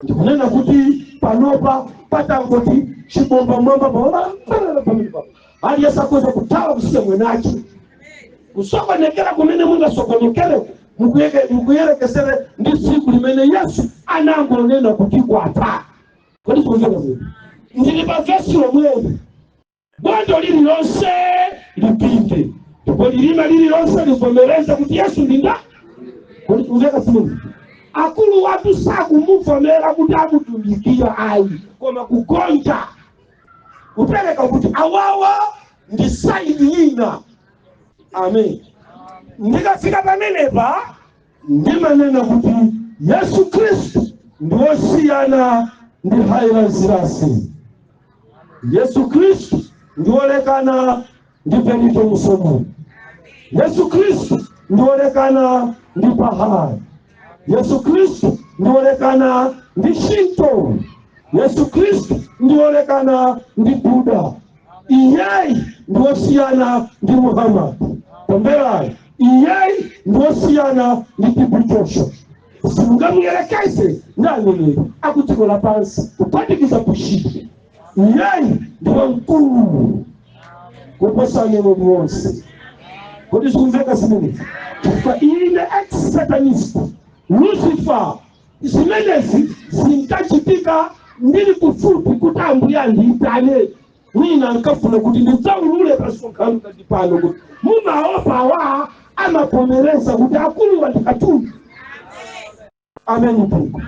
Ndikunena kuti panopa patangoti chibomba mwamba bora aliyesa kuweza kutawa kusise mwenachi kusokonekera kumene munga sokonekere mukuyerekesere ndi siku limene Yesu anangonena kuti kwata. Kodi tikumveka sio? Ndili pa verse lomweli bondo lili lonse lipinde ndipo lilima lili lonse livomereza kuti Yesu ndinda. Kodi tikumveka sio? Akulu watu sakumuvomera kuti akutumikia ayi koma kugonja upeleka kuti awawa ndi saidi ina. Amen. Ndikafika pamenepa ndimanena kuti Yesu Kristu ndiwosiyana ndi Haile Selassie. Yesu Kristu ndiwolekana ndi Benito Mussolini. Yesu Kristu ndiwolekana ndi Bahari. Yesu Kristu ndiwolekana ndi Shinto. Yesu Kristu ndiwolekana ndi Buddha. Iyeyi ndiwosiyana ndi Muhammad. Tamberayi. Iyeyi ndiwosiyana ndi Tibu Joshua. Simungamuyelekeze ndanyeneri akutikola pansi kupatikiza kushiki. Iyeyi ndiwe mkulu kuposa nyeneri wonse. Kodi sikumveka simene? Kwa ine ex-satanist Lucifer zimenezi zinkachitika ndili kufupi kutambuya nditane. Nina nkafuna kuti ndidzaulule pasonkhano kati pano kuti mumaopa wa amapomereza kuti akulu wandikatundu. Amen mpungu.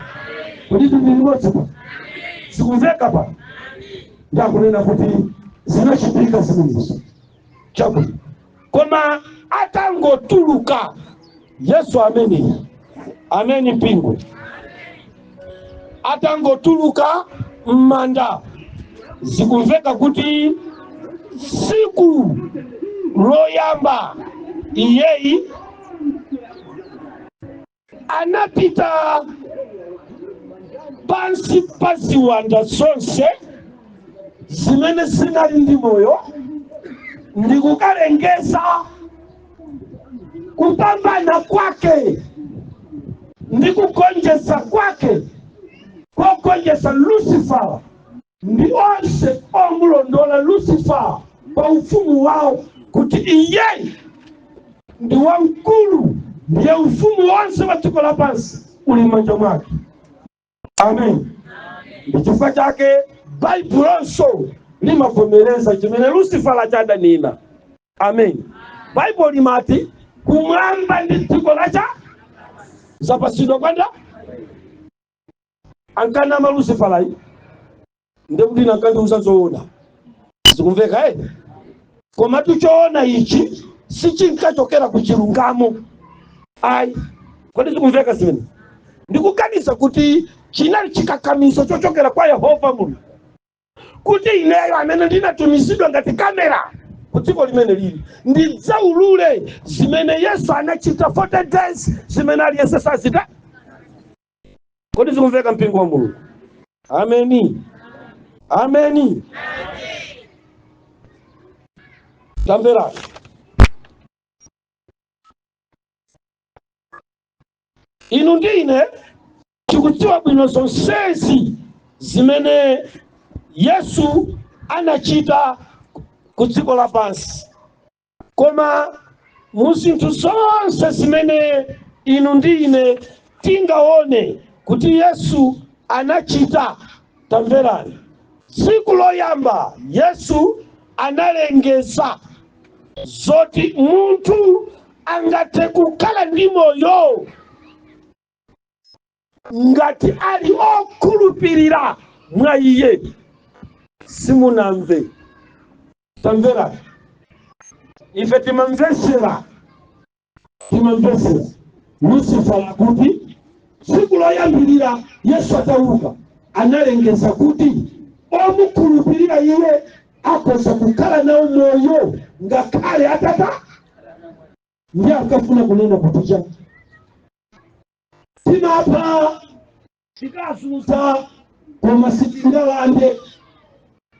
Kodi ndimilimozi pa sikumveka pa ndakunena kuti zinachitika zimenezi. chabu koma atangotuluka Yesu ameni pingu atangotuluka mmanda zikumveka kuti siku loyamba iyeyi anapita pansi pa ziwanda zonse zimene zinali ndi moyo ndi kukalengeza kupambana kwake ndi kugonjetsa kwake kogonjetsa Lucifer ndi onse omulondola Lucifer pa ufumu wawo kuti iye ndi wamkulu ndiye ufumu wonse wa dziko lapansi uli m'manja mwake. Amen. Ndi chifukwa chake Baibulonso limavomereza chimene Lucifer achadanena. Amen. Bible limati kumwamba ndi dziko lacha zapasidwa kwanda ankanama Lucifer lai ndekuti nankandiuza zoona zikumveka koma tuchoona ichi sichinkachokera ku chilungamo ayi kodi zikumveka zimene ndikuganiza kuti chinali chikakamizo chochokera kwa Yehova Mulungu kuti ineyo amene ndinatumizidwa ngati kamera ku dziko limene lili ndidzaulule zimene Yesu anachita 40 days zimene aliyense sazita. Kodi zikumveka mpingo wa Mulungu? Ameni. Ameni. Tamvera inu ndine tikudziwa bwino zonsezi zimene Yesu anachita ku dziko lapansi koma mu zinthu zonse zimene inu ndine tingaone kuti Yesu anachita. Tamverani, tsiku loyamba Yesu analengeza zoti munthu angathe kukhala ndi moyo ngati ali okhulupirira mwa iye. Simunamve? Tamvera, ife timamvesera Lucifer kuti tsiku loyambirira Yesu atauka analengeza kuti omukhulupirira iye akoza kukhala nawo moyo ngakhale atata. Ndiye akafuna kunena kuti cha tinapa tikasusa koma sitingawande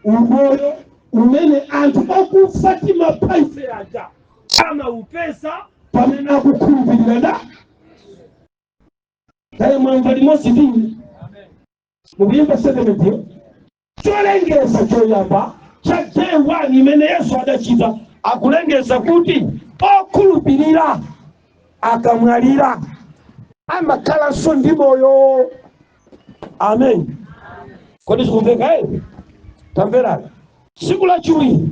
umoyo umene anthu okufa timapaife aja kama upesa pamene akukhulupirira da kaya mwamba limosi ndini mukuyimba 7 cholengeza choyamba cha day 1 imene Yesu adachita akulengeza kuti okhulupirira akamwalira amakhalanso ndi moyo. Amen. Kodi zikumveka Tamverani, tsiku lachiwiri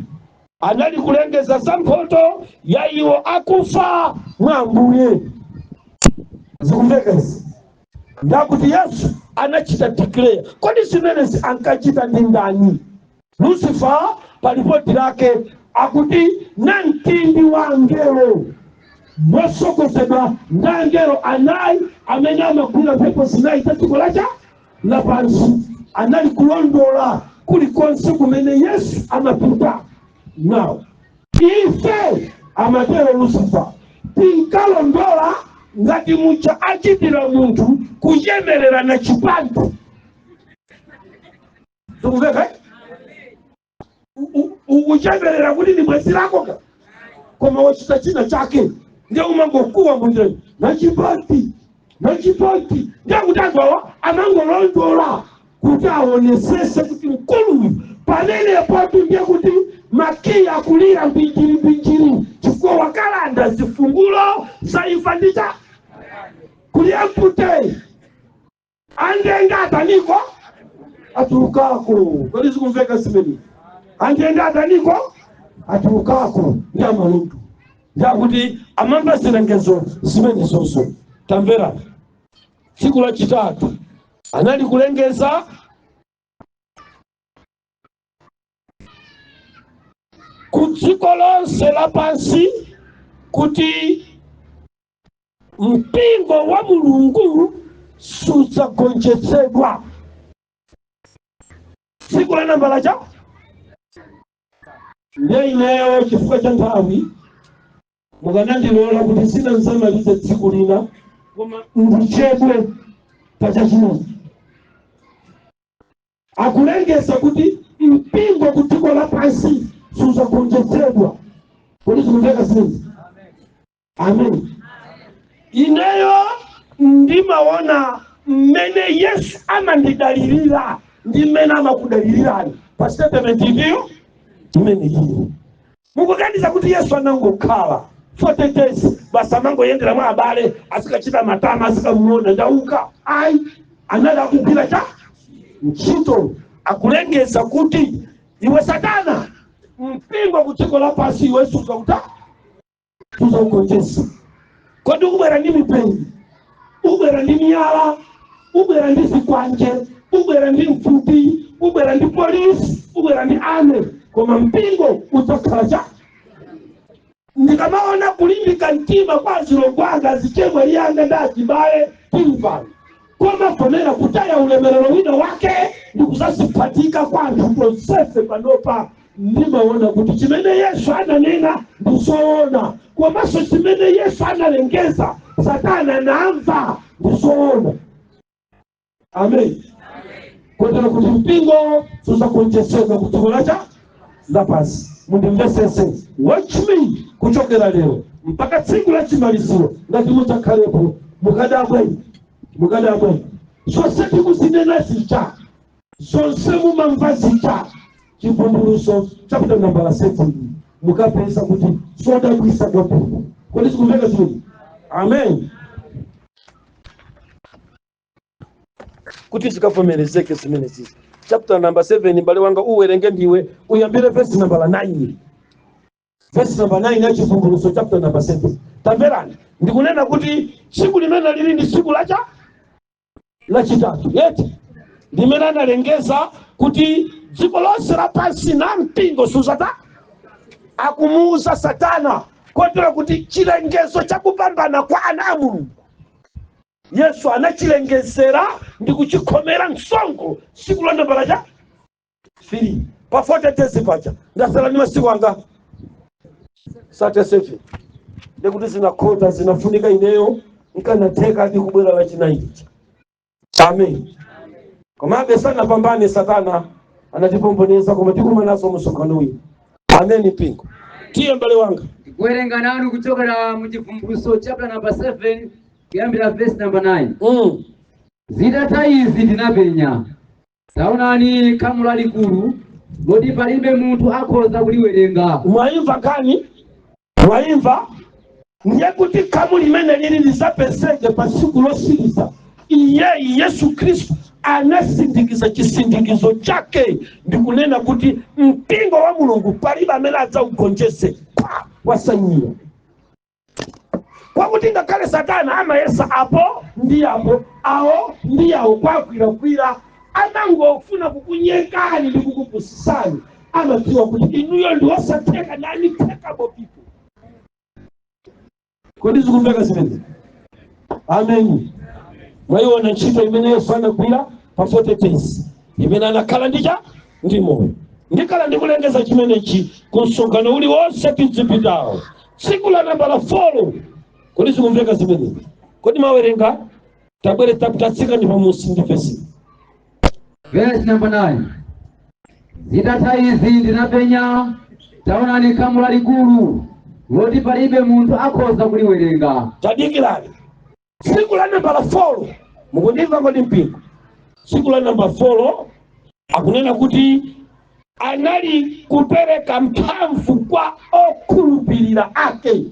anali kulengeza za mphoto ya iwo akufa mwa Ambuye. Zikumveka izi ndakuti Yesu anachita declare. Kodi zimenezi ankachita ndi ndani? Lucifer palipoti lake akuti namtindi wa angelo mosokozedwa ndi angelo anayi amene amagwira mphepo zinayi za dziko lapansi anali kulondola kulikonse kumene Yesu amapita. Now ife amatero Lucifer tinkalondola ngati mucha achitira munthu kuyemerera na chipando. Tukuveka uyemerera kuti ni mwezi lako koma wachita china chake ndio umangokuwa munjeni na chipati ndio kutangwa amangolondola kuti aonesese kuti mkulu panene patu ndiye kuti makia kulira mbinjiri chifukwa wakalanda zifungulo za ifandita kulia mpute andenga ataniko aturukako. Kodi zikumveka simeni? Andenga ataniko aturukako ya malutu ya kuti amamba zilengezo simeni zonso. Tamvera, tsiku lachitatu anali kulengeza kudziko lonse lapansi kuti mpingo wa Mulungu sudzagonjetsedwa. Tsiku la nambala cha ineyo chifukwa cha nthawi mukanandilola kuti sinamalize tsiku lina koma ndichedwe pachachinayi. Akulengeza kuti mpingo kudziko lapansi sudzagonjetsedwa. Kodi zikumveka zimenezi? Amen. Ineyo ndimaona mmene Yesu amandidalirira ndi mmene amakudalirani pa statement iyo imene iyo. Mukuganiza kuti Yesu anangokhala 40 days basi amangoyendera mwa abale asikachita matama asikamuona ndauka? Ayi, anali akugwira cha ntchito. Akulengeza kuti iwe Satana, mpingo kudziko lapansi iwe sudzagonjetsa. Kodi ubwera ndi mipenzi, ubwera ndi miyala, ubwera ndi zikwanje, ubwera ndi mfuti, ubwera ndi polisi, ubwera ndi ame, koma mpingo udzakhala cha. Ndikamaona kulimbika mtima kwa zilongwanga zichemwe liyanga ndachibale timvani, koma fonera kutaya ulemerero wina wake ndikuzazipatika kwa anthu prosese panopa. Ndimaona kuti chimene Yesu ananena ndizoona, komanso chimene Yesu analengeza Satana namva ndizoona. Amen. Kotero kuti mpingo sudzagonjetsedwa kudziko lapansi. Mundimvesese, watch me kuchokera lero mpaka tsiku la chimaliziro ngati mudzakhalepo mukadabwe. Zonse tikuzinena zicha, zonse mumamva zicha. Chivumbulutso chapter number 7 mukapeza kuti sodabwisa kwambiri. Kodi zikumveka zimene? Amen. Kuti zikavomerezeke zimene zizi. Chapter number 7 mbale wanga uwerenge ndiwe uyambire verse number 9. Verse number 9 ya chivumbulutso chapter number 7. Tamverani, ndikunena kuti tsiku limene lili ndi tsiku lachitatu. Yeti limene analengeza kuti dziko lonse lapansi na mpingo suzata akumuuza Satana. Kotero kuti chilengezo chakupambana kwa ana a Mulungu Yesu anachilengezera ndi kuchikhomera msongo tsiku la nambala cha 3 pa 40 days pacha. Ndasala ni masiku anga 37 ndikuti zinakhota zinafunika ineyo nkanatheka ndi kubwera lachinayi. Amen. Koma besana pambane Satana anatipomboneza koma tikumanaso msonkhano uyu. Amen mpingo. Tiye mbale wanga. Kuwerenga nanu kuchokera mu chivumbulutso chapter number 7 kuyambira verse number 9. Zitatha izi ndinapenya, taonani khamu lalikulu loti palibe munthu akhoza kuliwerenga. Mwaimva kani? Mwaimva? Ndiye kuti khamu limene lili lisapezeke pa tsiku losiriza. Iye Yesu Kristo anasindikiza chisindikizo chake ndikunena kuti mpingo wa Mulungu palibe amene adzaugonjetse wasanyiwa. Kwa kuti ngakhale Satana amayesa apo ndi apo, awo ndi awo kwakwirakwira, anangofuna kukunyekani ndi kukupusisani. Amadziwa kuti inuyo ndi osatheka na unthekable people. Kodi zikumveka zimene? Amen. Mwaiona ntchito imene Yesu anagwira pa 40 days. Imene anakhala ndi moyo. Ndikhala ndikulengeza chimenechi ku msonkhano uliwonse tidzipitawo. Tsiku la nambala 4. Kodi zikumveka zimene? Kodi mawerenga tabwere tatsika ndi pamusi ndi verse. Verse number 9. Zitatha izi ndinapenya, taonani khamu lalikulu loti palibe munthu akhoza kuliwerenga. Tadikirani. Tsiku la nambala 4 mukundimva kodi mpingo? Tsiku la nambala 4 akunena kuti anali kupereka mphamvu kwa okhulupirira ake.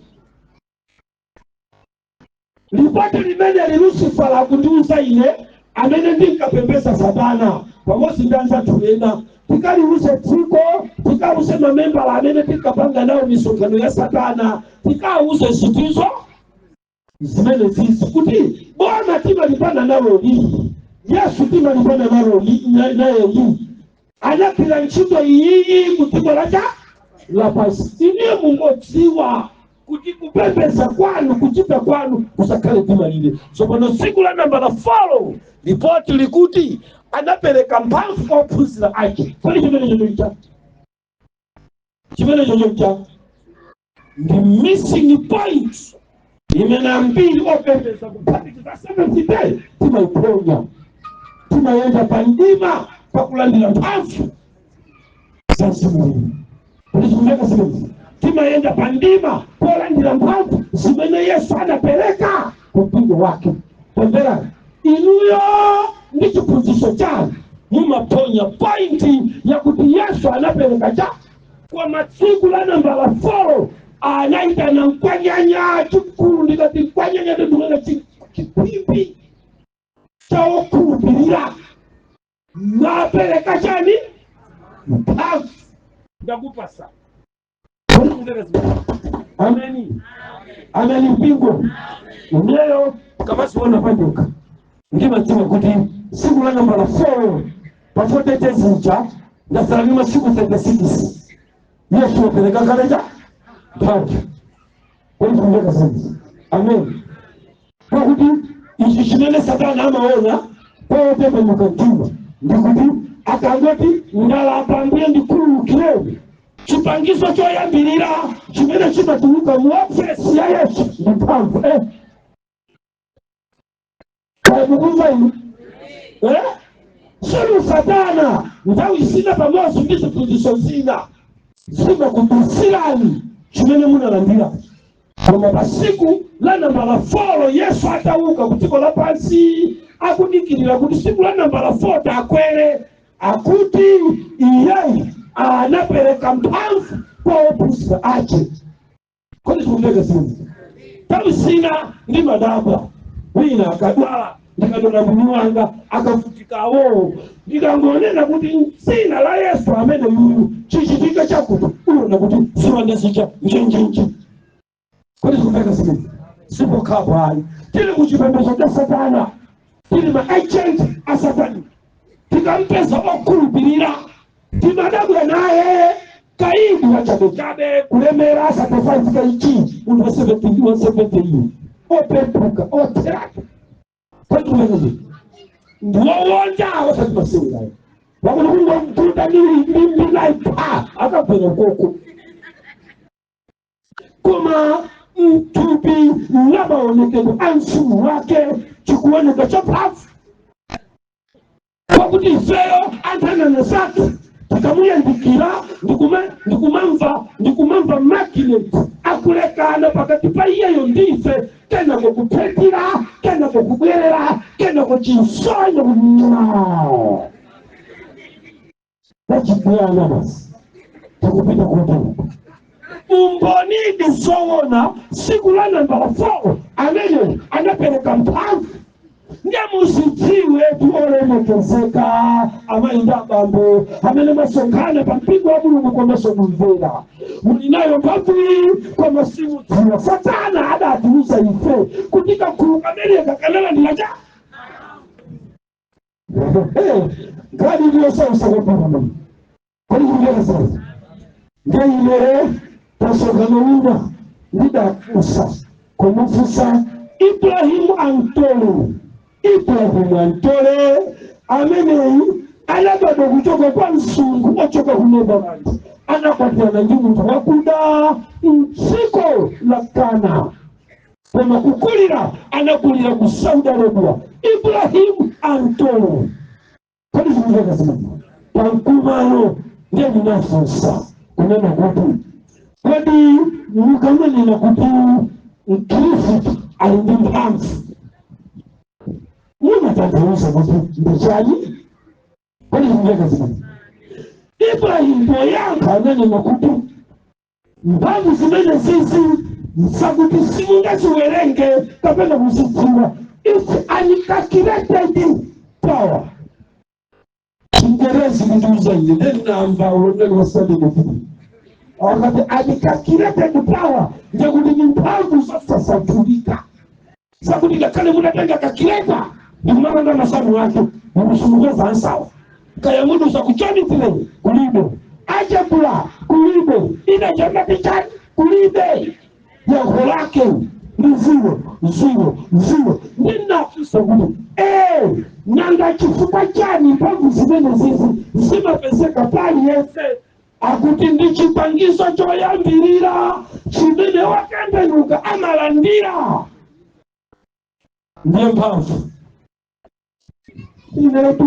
Lipoti limene Lucifer akundiuza ine amene ndinkapembedza Satana pamodzi ndi anzathu ena, tikaliuze dziko, tikauze mamembala amene tinkapanga nawo misonkhano ya Satana, tikauze zinthuzo zimene zizi kuti bona timalipana nawo lii. Yesu timalipana nawo naye lii. Anagwira ntchito iyi ku dziko lapansi. Ine mungodziwa kuti kupembedza kwanu kuchita kwanu kusakhale timalire. Tsopano tsiku la nambala 4 ripoti likuti anapereka mphamvu kwa ophunzira ake. Kodi chimene chocho ndi missing point imene ambiri opembedza kuphatikiza 70 day timaiponya, timayenda pa ndima pakulandira mphamvu za Mzimu. Timayenda pa ndima polandira mphamvu zimene Yesu anapereka kupingo wake. Pembera inuyo ndi chiphunzitso chanu mumaponya pointi ya kuti Yesu anapereka cha kwa matsiku la nambala 4 anaita na mkwanyanya chikulu ndikati mkwanyanya ndidumana chipipi cha okhulupirira napereka chani mphamvu ndakupasa. Ameni. Ameni mpingo. Leo kama siona panduka ndimadziwa kuti siku la nambala 4 pa 40 days ncha ndasalamima siku 36 Yesu apereka kaleja mphamvu. Amen. Kwa kuti ichi chimene Satana amaona potembenuka mtima ndikuti akangoti ndalapa ndiye ndikhululukireni. Chipangizo choyambirira chimene chimatuluka mu ofesi ya Yesu ndi mphamvu. Mukumva inu? Sulu Satana nthawi zina pamodzi ndi ziphunzitso zina zimakudusirani chimene munalandira. Koma pa siku la nambala 4 Yesu atauka kutiko lapansi akudikirira kuti siku la nambala 4 takwere akuti iye anapereka mphamvu kwa ophunzira ake. Kodi tikumveka zinthu? Nthawi zina ndi madabwa wina akadwala ndikadona mwini wanga akavutikawo ndikangonena kuti m'dzina la Yesu amene yuyu chichitika chakuti uwona kuti ziwanda zicha njenjenje. Kodi tikumveka zinthu? Sipokhapo ayi tili kuchipembedzo cha Satana, tili ma agent a Satani. Tikampeza okhulupirira timadabwa naye kaidi wachabechabe kulemera sacrifice ichi undu 70 opepuka oteraka. Kwa tuwezi ndiwonja wasati masewera wakuna kunga mtuta nili laipa akapena koko kuma mtupi laba onekendo ansu wake chikuoneka chapafu wakuti ifeyo antana na zake takamuyandikira ndikumamva magnet akulekana pakati pa iyeyo ndife kena kokupetira kena kokubwerera kena kochinsonyo no tachikuyana basi takupita kuotoka umboni disowona siku la nambala 4 amene anapereka mphamvu. Nyamuzidziwe olemekezeka amainda bambo amene masonkhana pa mpingo wa Mulungu komanso mumvera mulinayo mphamvu kwa masimu dziwa. Satana adatiuza ife kuti kakhulu kamene kakalandira cha gadi ndiyosausa kwapamama. Kodi kumvera sasa ngaile tasonkhana wina ndidafusa kumufusa Ibrahimu Antole amene anabadwa kuchoka kwa msungu ochoka kuneba bantu anakwatiana ndi munthu wakuda mdziko la Kana. Koma kukulira anakulira ku Saudi Arabia. Ibrahimu Antole. Kodi kumveka zimene pankumano ndiye ndinafunsa kunena kuti kodi mukanena kuti Mkristo ali ndi mphamvu mumatanthauza kuti ndichani? Kodi kumveka zimene Ibrahimu poyankha ananena kuti mphamvu zimene zizi nsakuti simungaziwerenge kapena kuzidziwa. It's uncalculated power. Chingerezi kundiuza ine ndinamva ulondeli wasali kuti wakati uncalculated power ndikuti ni mphamvu zosasathulika zakuti ngakhale munatenga kakileta ndikumamanga masamu wake mukusungeza ansawa kaya mudu zakuchonitile kulibe ajabula kulibe ina jamati chani kulibe ya lake ni zero nina sababu nanga chifupa chani pangu zimene zizi zima peseka pali yese akuti ndichipangiso choyambirira chimene watembenuka amalandira ndiye mphamvu inetu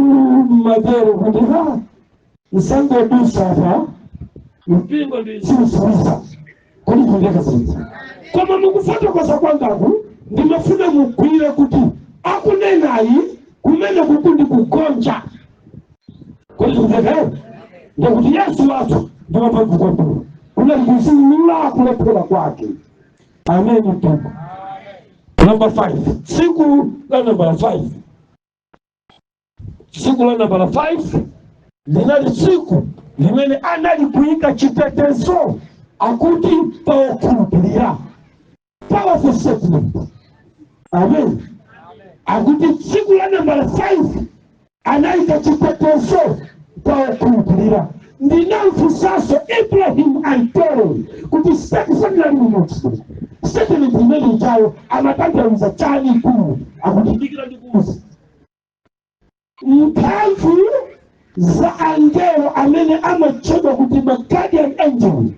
madero kuti nsangodusa apa mpingo ndisiusiwisa kuli kundeka zinzi koma mukufotokoza kwangaku ndimafuna mugwire kuti akunenayi kumene kukundi kugonja kuli kundeka ndikuti Yesu watu ndiwapamvu kwa mbulu kuna kuzinula kulephera kwake. Amen mtuku. Number 5. Siku la number 5. Siku la number 5 linali siku limene analikuika chitetezo akuti paokhulupirira. Powerful statement. Amen. Akuti siku la number 5 analika chitetezo paokhulupirira. Ndinamfusaso Ibrahim antero kuti statement imene ichayo amatanthauza chani kulu akutindikira ndikuuza mphamvu za angelo amene amatchedwa kuti guardian angel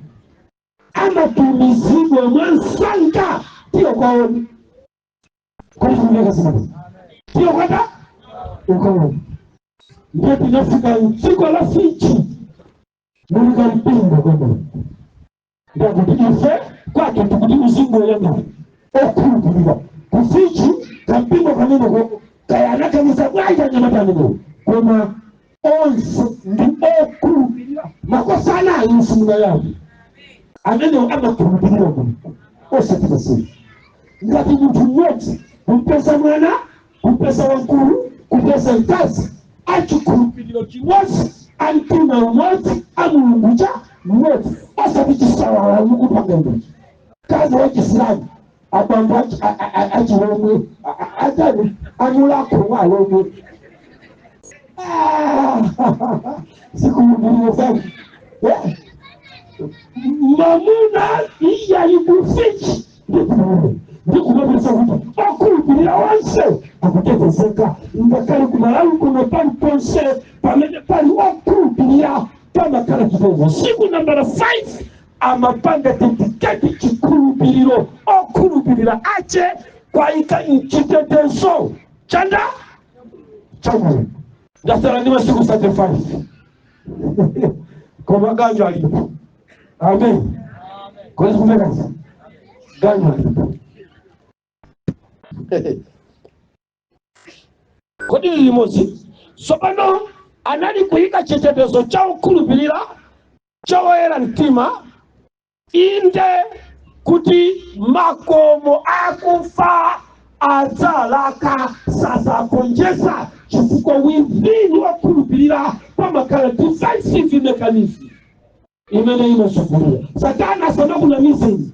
amatumizidwa mwansanga tiyo kwaoni kulifuneka sinati tiyo kwata ukaoni ndiye tinafika mdziko la Fiji mulika mpingo kwenda ndakuti ife kwake tukuti uzingo yanga okhulupirira kufichi kampingo kamene kayana kanisa bwaja nyamatanigo koma onse ndi okhulupirira makosa anayi mfumuna yawo amene amakhulupirira Mulungu osatikasiri ngati munthu mmodzi kumpesa mwana kumpesa wankulu kumpesa mkazi achikhulupiriro chimodzi antima umodzi amulungucha mmodzi osatichisawala mukupangendo kazi wachisilamu abambo achilomwe atani amulako walomwe sikumubiriyo zangu mamuna iyayikufichi ndikumabisa kuti okhulupirira onse akutetezeka ngakali kumalawi kuno pali ponse pamene pali okhulupirira pamakhala chitetezo. Siku nambala 5 amapanga dedicate chikhulupiriro okhulupirira ache kwaika chitetezo chanda chamu ndasala ndi masiku 35 koma ganjo alipo. Amen. Kwa hiyo kumeka ganjo alipo. Kodi limozi sopano anali kuika chitetezo cha okhulupirira choyera mtima inde kuti makomo akufa adzalaka sasakonjesa chifukwa within okhulupirira pamakhala defensive mechanism imene inosungulira satana sanakunamizi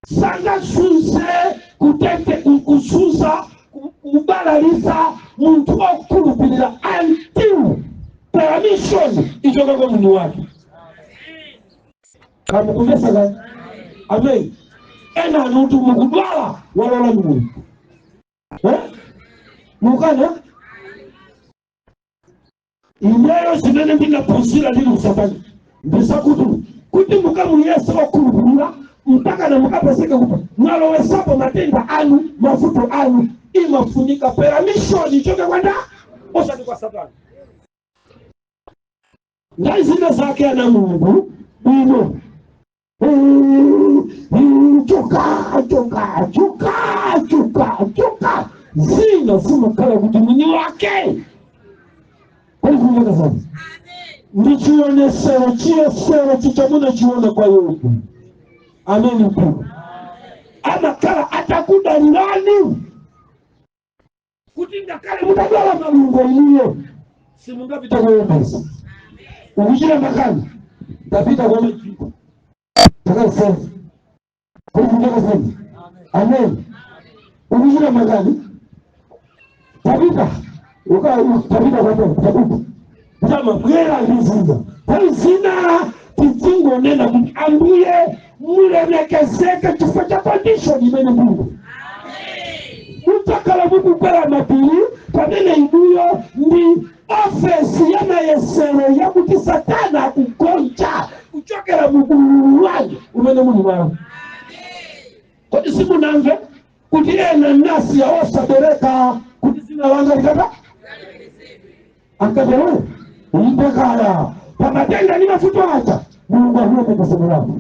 sangasunse kutete kususa kubalalisa muntu okhulupirira until permission ichoka kwa mundu wake kama kumesa. Amen. Ena nutu mukudwala walola Mungu mukana imeyo zimene ndinapuzira ndili usatani ndisakutu kuti mukamu Yesu okhulupirira mpaka na mukapeseka kuti mwalowesapo matenda anu mavuto anu imafunika permission ichoke kwanda osati kwa Satani. Ndazina zake ana Mungu bino chuka zina zimakhala kuti mwini wake kwa hivyo sana ndichionesero chiyesero chichamuna chiona kwa Yobu. Amen mkuu. Amakhala atakudalilani kuti ndakale mutagala malungo iliyo simungapita kwa Yobu ukujira makani tapita kwa Yobu takasema kwa hivyo sana. Amen. Ukujira makani tapita tapita kwa Yobu tapita kama kwela lizinga Zina tizingonena kuti Ambuye mulemekezeke chifukwa cha condition imene Mulungu. Mutakhala mukukwera mapiri pamene inuyo ndi ofesi ya mayesero yakuti Satana akugonja kuchokera mugulu wanu umene muli mwawo. Kodi simunamve kuti ena nasi yawosabereka kuti zina langa likata akabewe mpekala pamatenda ni mafuto acha Mungu ahulemekezeke lako.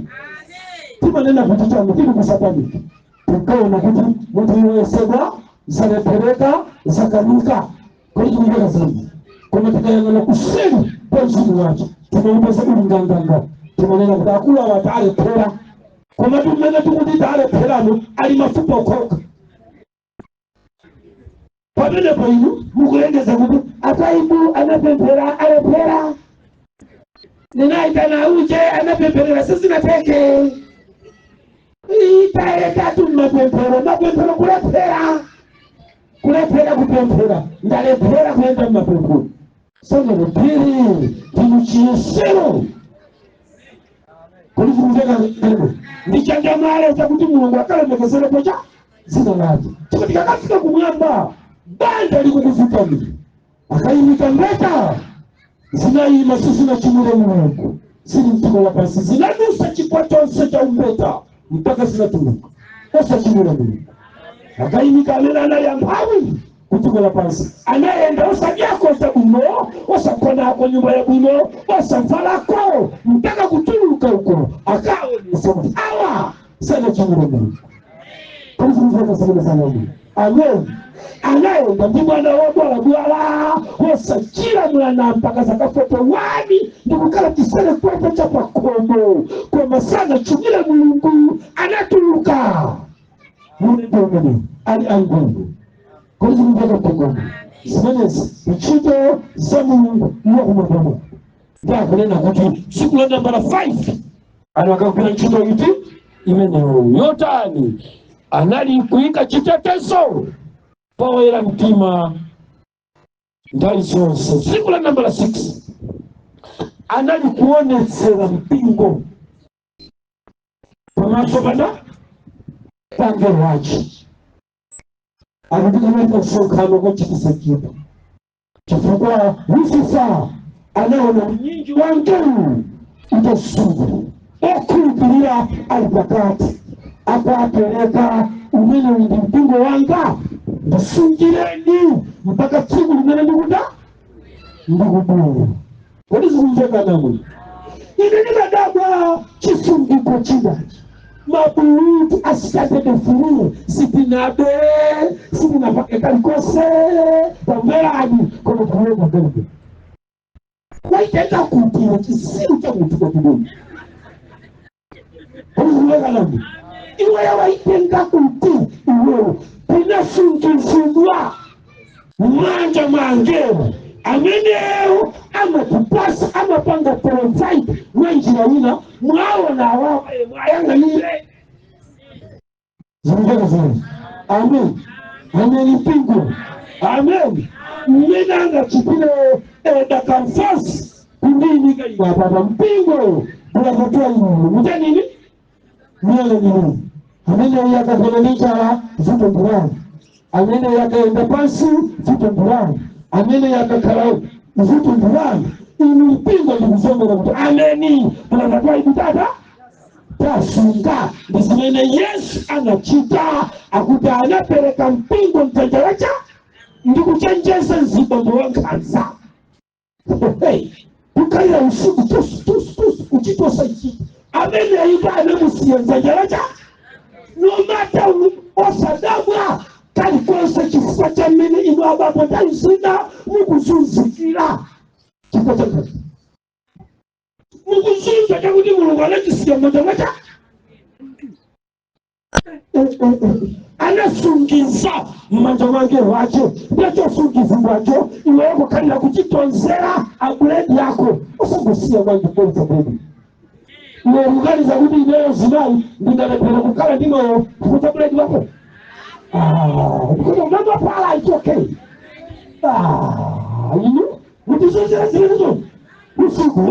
Timanena kuti chanu tili kusataniki tukaona kuti mutu yesegwa zalepeleka zakanuka kwa hiyo mbega zaidi kuna tukayangana kuseli kwa mzimu wacho tunaupeza ulinganganga tumanena kuti akula watale pera kwa matu mmene tukutita ale perano ali mafupa okoka pamene pa inu mukulengeza kuti ataibu anapempera ale pera ninaitana uje anapemperera sisina peke itae tatu mapempero kulepera kupempera ndalepera kuenda mapempero sono lepiri tinuchiyesero kuli kumveka neno ndichangamale chakuti Mulungu akalemekezere pocha zina lake chikuti kakafika kumwamba banda likukufikani akayimika mbeta zinayima sisina chimule Mulungu sili mtiko la pasi zinanusa chikwa chonse cha umbeta mpaka zinatuluka osa chimule Mulungu akayimika alena ya mpawi kutiko la pasi anayeenda osa vyako za buno osa kona hako nyumba ya buno osa mfalako mpaka kutuluka huko akawe nisema awa sana chimule Mulungu kanisi mfaka sabila sana Mungu amen. Anayeenda ndi mwana wa Bwana osa chila mwana mpaka zakafoto wani ndikukala kisele kwepe chapa komo kwa masana chumila Mulungu anatuluka mune domini ali angungu kwa hizi mbega kukomo zimenezi ichito za Mulungu mwa kumadomo ndia kunena kuti siku la nambala 5 anawakakuna nchito iti imeneo yotani anali kuika chitetezo pawela mtima ndali zonse. Siku la nambala 6 anali kuonetsera mpingo pamaso pana pange wachi akudikamata kusonkhano kochitisa kitu chifukwa Lucifer anaona unyinji wange utosungulu okhulupirira ali pakati akapeleka umene ndi mpingo wanga ndisungireni mpaka tsiku limene ndikuda ndikubwera. Kodi zikumveka namwe ine ndikadabwa chisungiko chidachi mabulutu asikatete furu sitinabe sitinapake kalikose pamverani kono kuweka gende waitenda kutira chisiru cha mutuka kidogo. Kodi zikumveka namwe iwe ya waitenda kutira iwe pinasungizidwa mwanja mangero ameneo ama kupasa ama panga provide mwanjira wina mwaona awawe mwayanga nile zingine zingine amen amen pingu amen mwenanga chipile dakamfasi kundini kali wapapa mpingo bila kutua inu mute nini mwele nini amene yakakonanisha vitu mbulani amene yakaenda pasi vitu mbulani amene yakakarau vitu mbulani inu mpingo ndikuzomera kuti ameni tunatatua ibutata tasunga ndizimene Yesu anachita akuti anapereka mpingo mtanja wacha ndikuchenjeza nzibambo wankhanza kukaira usiku tusu kuchitosa ichi amene ayika anamusiya mtanja wacha no matter osadabwa kali konse chifukwa cha mmene inu abapo taizina mukuzunzikira chifukwa cha kati mukuzunza chakuti Mulungu anachisiya mtanja wacha anasungiza mmanja mwange wacho ndachosungiza wacho iwewe kalira kuchitonzera abuledi yako usangusiya mwange kwenza bedi uweruganiza kuti ineyo zinayi ndingalepera kukala ndimoyo kukuta buledi wako because mama pala it's okay you know what is it usiku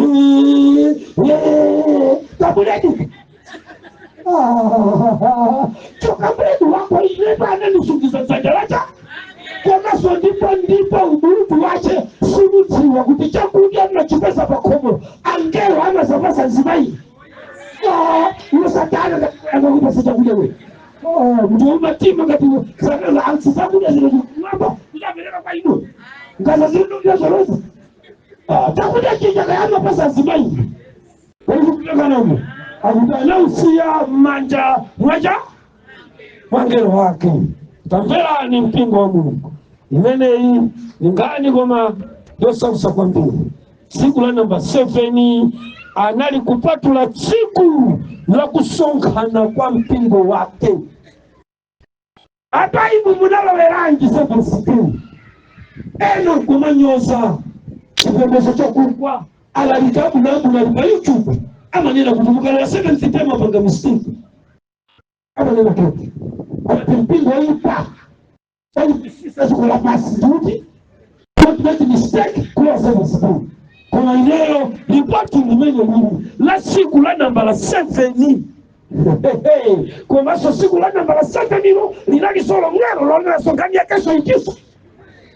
tabuleti choka mredu wako ileba ananishukiza zadaraja kwa so ndipo uburutu wache sunutiwa kuti chakudya mnachipesa pakomo angelo ama zapasa nzimai satana ngakupasa chakudya we ndio matima ngati sana ansi chakudya zile ngamba ndapeleka kwa ino ngaza zinu ndio zoroza chakudya kija kayama pasa nzimai walikuplekana ume akutanausia manja mwaja mwangelo wake tamvera ni mpingo wa Mungu imene hii ingani koma dosausa kwa mbili siku la namba 7 anali kupatula siku la kusonkhana kwa mpingo wake hata ibu munaloweranji 7 eno kumanyoza chipembezo chokukwa alalikabu nambu nalipa YouTube ama nina kutumbuka na 7 September panga mistiki ama nina kete mpingo ipa sasa kwa pasi duty don't make mistake kwa sababu kwa leo ripoti limene nini la siku la namba la 7 kwa maso siku la namba la 7 nilo linali solo ngero lona songania kesho ikisa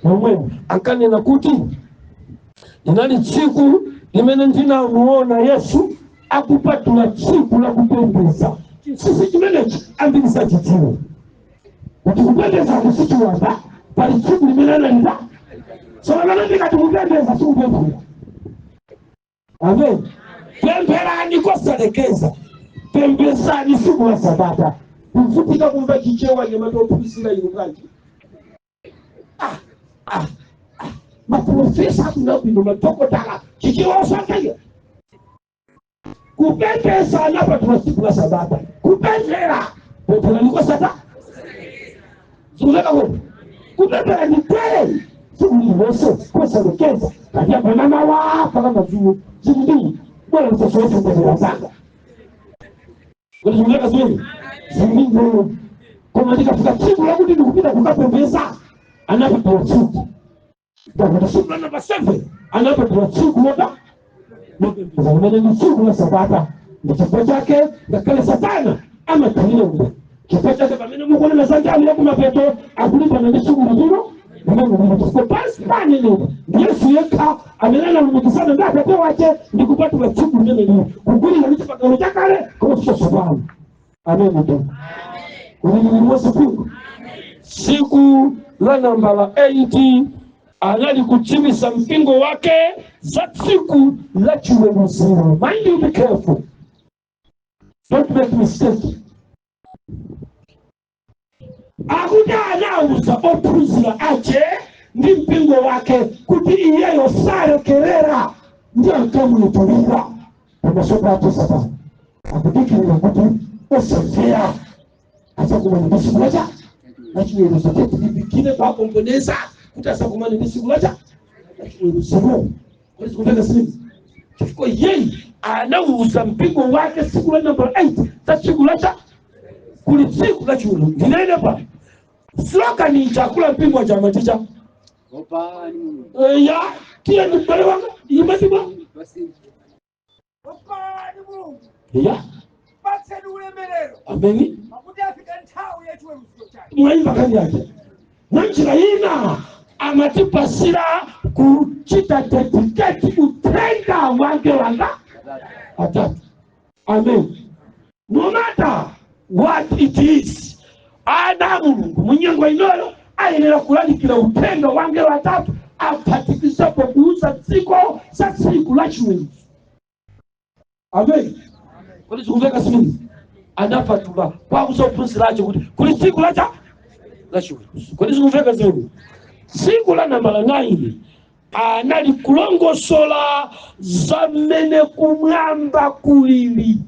mwe akane na kuti inali siku limene ndina muona Yesu akupatula siku la kupendeza sisi kimenechi ambisa titiwe ukikupendeza kusikiwamba pali siku limelala nda so wananandika tukupendeza siku pembeza amen pembera nikosalekeza pembeza ni siku la sabata kufutika kumba kichewa nyamato pulisila ilukanji maprofesa tunapindu matoko tala kichewa usakaya kupendeza anapatula siku la sabata kupendera pembera nikosata Zuleka wewe. Kupepera ni kweli. Siku hizo kosa lekeza. Katia banana wa kama juu. Zindi. Bora mtoto wetu ndio zanga. Kwa zuleka zuri. Zindi. Kama nikafika siku la kuti nikupita kukapembeza. Anapata siku. Ndio siku namba 7. Anapata siku moja. Ndio ni siku la sabata. Ndio chakula chake na kale satana ama tulio kipata kwa mimi Mungu na sanja ile kuma peto akulipa na shughuli hiyo Mungu kwa basi bani leo Yesu yeka amelala mkisana ndio kwa wache ndikupata kwa siku nene ni kuguli na nicho paka utakale kwa sio sababu amen amen ni siku la namba la 8 anali kuchimisa mpingo wake za siku la chiweruzimu. Mind you, be careful, don't make mistake. Akuja anauza opuzila ache ndi mpingo wake kuti iyeyo sare kerera ndio akamulitorira pamosoka hapo sasa akutiki ni kuti osefia hasa kumani sikulacha lakini ile zote bikine kwa komponeza kutasa kumani sikulacha lakini sio kwa sikutaka sisi kwa yeye anauza mpingo wake siku namba 8 tasikulacha kulisiku la chulo ninaenda pa sloka ni chakula mpingo cha maticha opa ni ya kia ni pale wanga imatiba opa ni Mungu ya basi ule melero ameni makuti afika ntao yetu wewe msiochani mwaiba kani yake nanchira ina amatipa sira kuchita dedicate utenda wange wanga atatu amen no matter what it is Adamu munyengo inolo ayenera kulalikira upendo wange watatu apatikisa kuuza ziko za siku la chiweruzo amen kuli zungeka sini anapatula kwa kusopunziracho kuti kuli siku la chiweruzo kuli zungeka zenu siku la namba 9 anali kulongosola zamene kumwamba kulili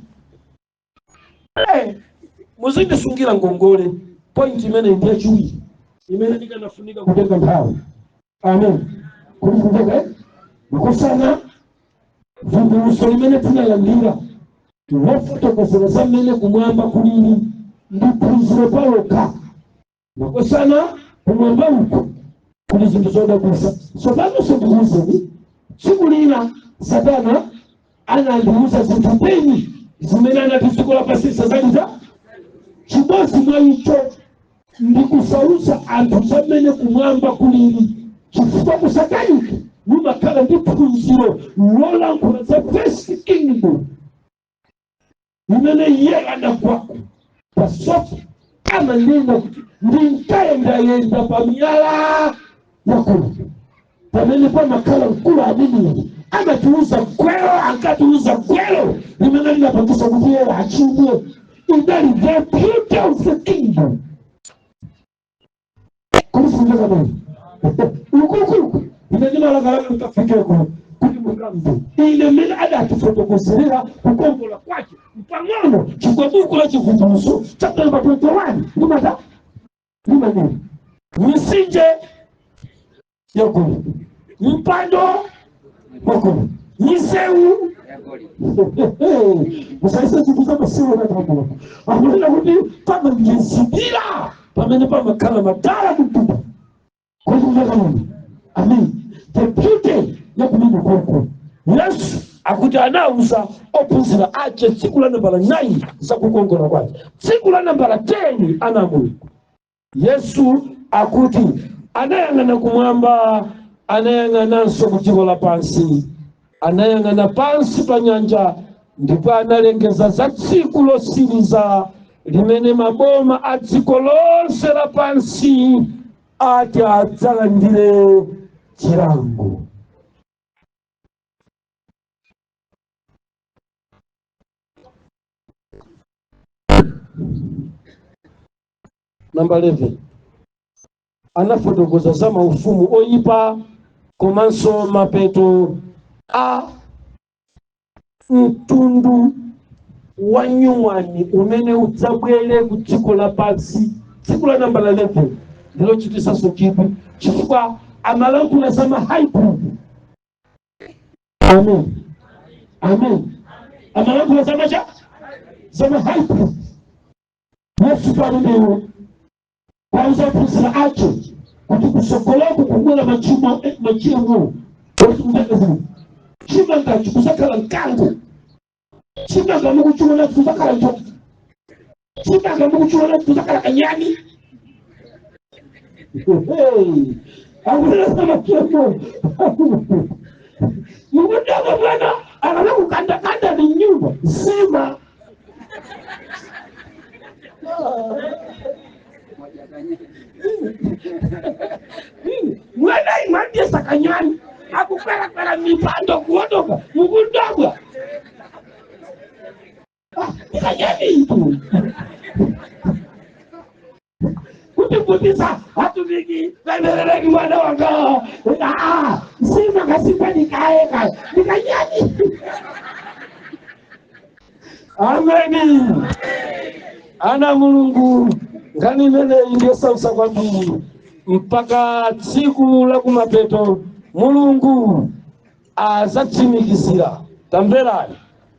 muzindi sungira ngongole point imene ndiye chui imene ndikanafunika kutenga nthawi amen kulikumbeka mukosana vumbuluso limene tinalandira tulofotokozera zamene kumwamba kulili ndi phunziro paloka mukosana kumwamba uko kuli zinthu zodabwitsa tsopano sindikuwuzeni siku lina Satana anandiuza zintupeni zimene anatisikola pasisa zakuza chibosi mwa icho ndikusausa anthu zamene kumwamba kulili chifukwa kusataniki mumakhala ndi phunziro lolankhula za first kingdom imene iye anagwako pasofu amanena kuti ndinkayendayenda pa miyala yakulu pamene pamakhala mkulu ameneyi amatiuza gwelo ankatiuza gwelo limene linapangisa kuti iye achimwe idali the beauty of the kingdom kulifunza nini ukuluku inajina lagalaka mtafikeko kuti mukambe ile mene adatifotokozerera kukongola kwake mpangano chikwabuku la chivumbuluso chapter number 21 nimata nimane misinje yakulu mpando wakulu misewu musaisa chikuza masiwa na tabu amulina kuti pama njensibira pamene pamakhala madala kutupa kuti mwakamuni amen the beauty yakumene koko Yesu akuti anauza ophunzira ache tsiku la nambala 9 za kukongola kwake tsiku la nambala 10 anamuyo Yesu akuti anayang'ana kumwamba anayang'ananso ku dziko lapansi anayang'ana pansi pa nyanja ndipo analengeza za tsiku losiriza limene maboma a dziko lonse lapansi ati adzalandire chilango. Namba 11 anafotokoza za maufumu oyipa komanso mapeto a mtundu wa nyuwani umene udzabwere ku dziko lapansi. Tsiku la nambala 11 ndilo chitisaso chidwi chifukwa amalankhula za mahybrid. Amen. Amen. Amalankhula za macha za mahybrid. Yesu pamene pauza phunzira acho kuti kusokoloku kubwera machimo osimvekeza chimanga chikusakhala mkango chimanga mukuchiona chikusakhala njoka chimanga mukuchiona chikusakhala kanyani akuleza machimo mukudama bwana akana kukanda ni nyumba sima mwana imandie sakanyani akukwela mipando kuondoka mukundabwa kanyani itu kutibutisa hatumiki lemeleleki mwana wanga sima kasipa nikaeka nikanyani. Ameni. Ana Mulungu ngani mene ndio sausa kwa Mungu mpaka tsiku la kumapeto Mulungu azatsimikizira tamverani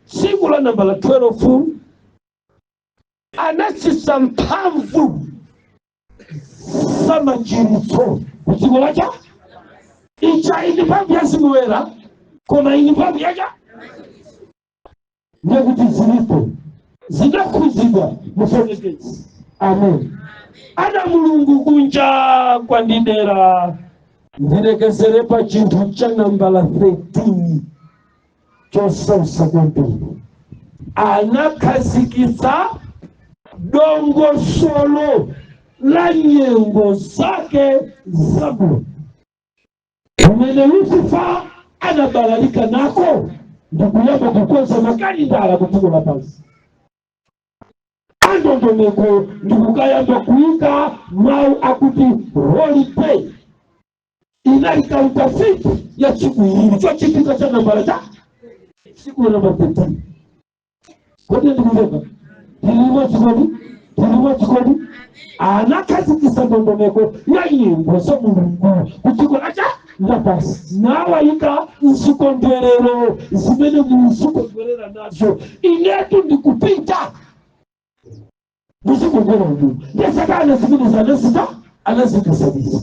tsiku la nambala 12 anachisa mphamvu samachiritso kudziko lacha icha ini mphamvu yasimuwera koma ini mphamvu yacha ndekuti zilipo zidakuzidwa mufenekezi. Amen. Ana Mulungu kunja kwa ndidera ndirekezere pa chinthu cha nambala 13 chosausa kwambiri anakhazikitsa dongosolo la nyengo zake zabwino umene Lucifer anabalalika nako ndikuyamba kukonza makalindala kudziko lapansi. Andondomeko ndikukayamba kuika mau akuti holiday inalika utafiti ya tsiku hili cho chipika cha nambala cha siku ya nambala 13 kote ndikuveka tilimo chikodi anakazikisa ndondomeko ya nyimbo za Mulungu kudziko lapansi nawaika nsikondwerero zimene musikondwerera nazo inetu ndikupita musikondwerera ndu ndesaka anazimene zanazita anazikisabisa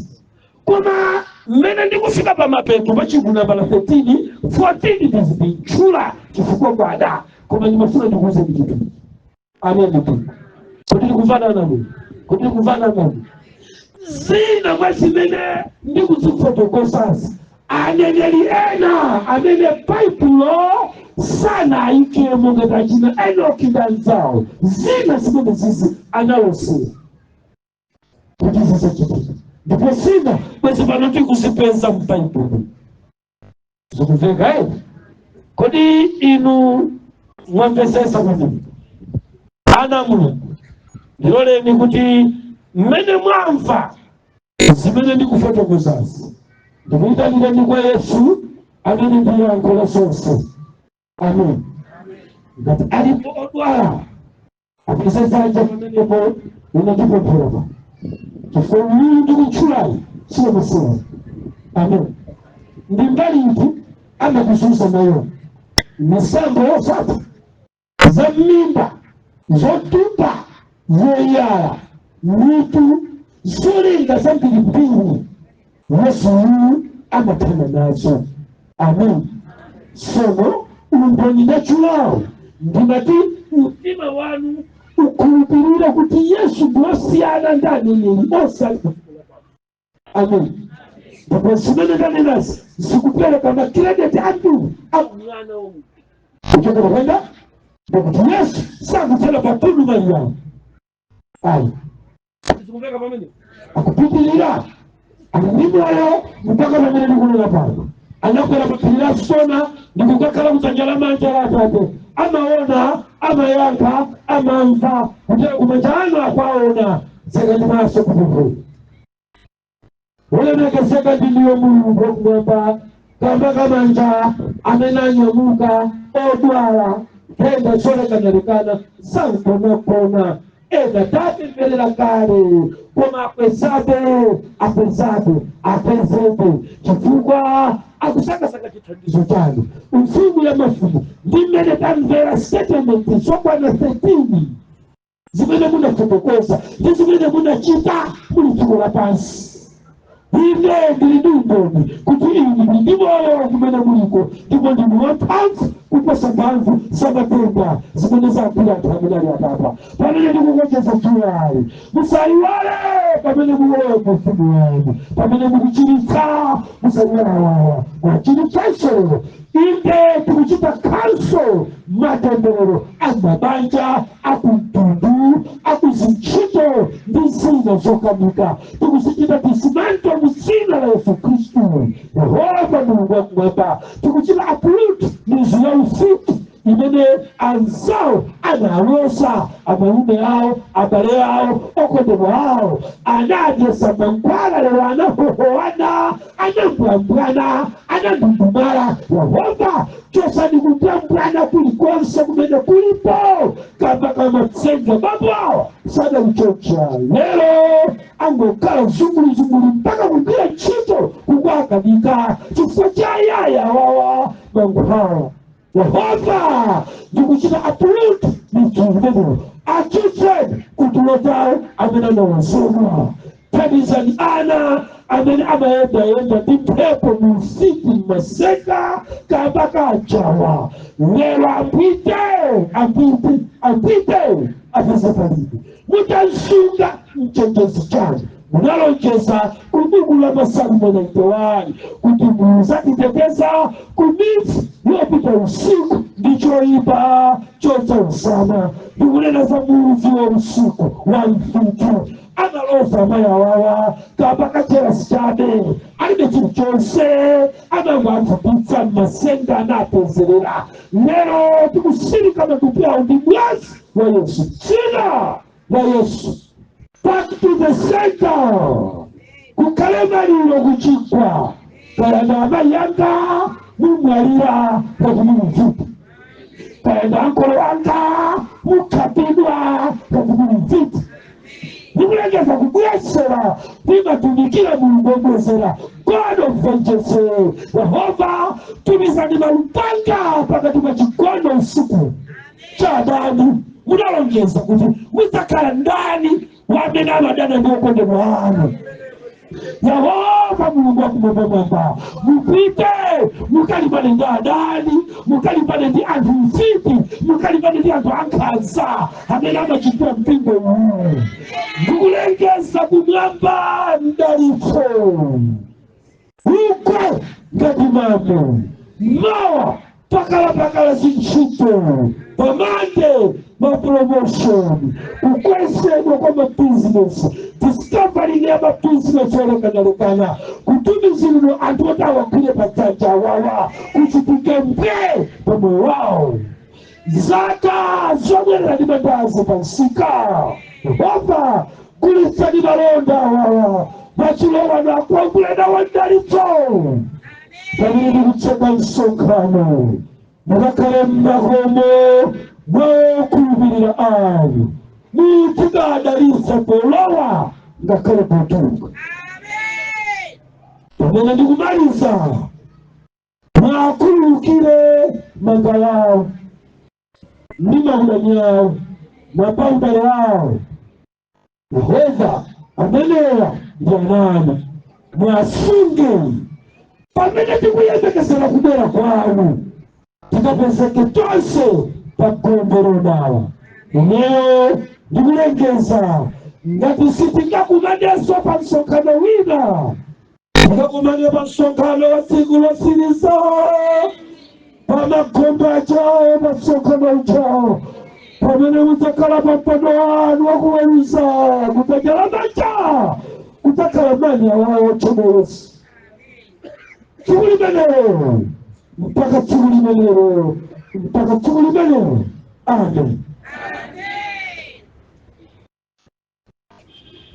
koma mmene ndikufika pa mapeto pachigulu nambala 13 14 tizipitchula chifukwa kwada koma ndimafuna ndikuuze ndichitu amene kuti ndikufanana nanu kuti ndikufanana nanu zina mwa zimene ndikuzifotokosazi aneneri ena amene Baibulo sana ayikemo ngati Enoki ndi anzawo zina zimene zizi analosera kuti zisachitika ndipo zina bwezi pano tikuzipeza m'Baibulo zikuveka kodi inu mwamvesesa kwamene ana Mulungu ndiloleni kuti mmene mwamva zimene ndikufotokozazi ndikuyitanireni kwa Yesu amene ndiye yankho la zonse. Amen. Ngati alipo odwala apeze dzanja pamenepo unatipemphera chifukwa mwini ndikutchulayi siyo masera. Amen. Ndi mbali iti amakusunsa nayo misambo yosata za m'mimba zotupa zoyala mitu zolenga za mphiripiri Yesu amathana nazo. Amen. Sono umboni nachulawo ndimati mtima wanu ukhulupirira kuti Yesu ndiwosiyana ndi aneneri osali. Amen. Ndipo zimene ndanenazi zikupereka makrediti anthu amwana omwe kuchokera kwenda kuti Yesu sakuthera patundu mali yawo. Ayi zikuveka pamene akupitirira alimimoyo mpaka pamene ndikunena pano anakwera paphiri la Sona ndikukakhala kudzanja lamanja la Atate amaona amayankha amamva kutera kumanja anu akwaona sekani maso kupemphera. Wolemekezeka ndiye Mulungu wakumwamba kamba kamanja amene anyamuka odwala tenda zolekanalekana sankonakona eda tapemphera kale koma apezebe chifukwa akusakasaka chithandizo chanu. Mfumu ya mafumu ndi mmene tamvera statement zokwana 13 zimene munafotokoza ndi zimene munachita muli dziko lapansi. Ine ndili ndi umboni kuti inu ndi moyo kumene muliko ndipo ndinu wamphamvu kuposa mphamvu zamatenda zimene zagwira anthu amene ali apapa. Pamene ndikukonjeza juwali musayiwale pamene mulowa mu ufumu wanu, pamene mukuchiritsa musayiwalawawa mwachiritsanso. Inde tikuchita khanso matemberero amabanja akumtundu akuzintchito ndi zina zokanika tikuzichita tisimanto muzina la Yesu Khristu. Yehova Mulungu wakumwamba tikuchita uproot mizu ya ufiti imene anzawo analosa amalume awo abale awo okondedwa awo anadyesa mankhwala lero anahohowana anambwambwana anandundumala. Yehova chosani kutambwana kulikonse kumene kulipo kamba kamatsenga babo awo sadalichocha lero angokhala zungulizunguli mpaka kugwira ntchito kukwakanika chifukwa cha yaya wawa mankhwala. Yehova ndikuchita uproot mitundu achitse kutulota amene anawasoma thandizani ana amene amayendayenda ndi mphepo mu usiku maseka kamba kajawa lero apite apeze palibe mutansunga mchenjezi chanu. Munalonjeza kubuku la Masamu 91 kuti muzatiteteza kumitsi yopita usiku ndichoipa chocha usana. Ndikunena za muvi wa usiku wa mfutu analoza mayawawa kamba kachera sichade alibe chinthu chonse anangwatupitsa masenga anapezerera. Lero tikusirika matupi awo ndi mwazi wa Yesu, dzina la Yesu. Back to the center. Kukalema lilo kuchikwa kayanda amayanga mumwalira kakumuluvitu kayanda ankolo wanga mukapidwa kakumuluvitu. Nikulengeza kukuyesera nimatumikira Mulungu womwezera God of vengeance. Yehova tumizani malupanga pakati pa chikondo usiku cha Adamu. Munalongeza kuti mutakhala ndani wamene amadana ndi okondedwa anu. Yehova kwa Mulungu wakumwamba mupite mukalipane ndi adani mukalipane ndi anthu mfiti mukalipane ndi anthu ankhanza amene amachitira mpingo uwu ndikulengeza kumwamba mdalitso uko ngati mame mawa pakala zintchito pamande mapromotion kukwesedwa kwa mabusiness discovering ya mabusiness olekanalekana kutumizirino anthu oti awagwire padzanja awawa kuchitike mpe pomwe wawo zaka zomwerera ndi mandazi pansika Yehova kulitsani malonda awawa machilowano akwangulena wandalitso pamene ndikutseka msonkhano mukakhale m'makomo mwaokhulupirira anu mutikadalitsa polowa ngakhale potuluka pamene ndikumaliza mwakhululukire manga yawo ndi maulani yawo mapaumbale yawo Yehova amenewa ndi anana mwasunge pamene tikuyembekezera kubwera kwanu tikapezeke tonse pakuomberodawa ineyo ndikulengeza ngati sitingakumaneso pa msonkhano wina tikakumane pa msonkhano wa tsiku losiriza pa magomba achawo pa msonkhano uchawo pamene mudzakhala pa mpando wanu wakuweruza kudzakhala manja kudzakhala mani awawo chomoyosi tsiku limenelo mpaka tsiku limenelo Amen.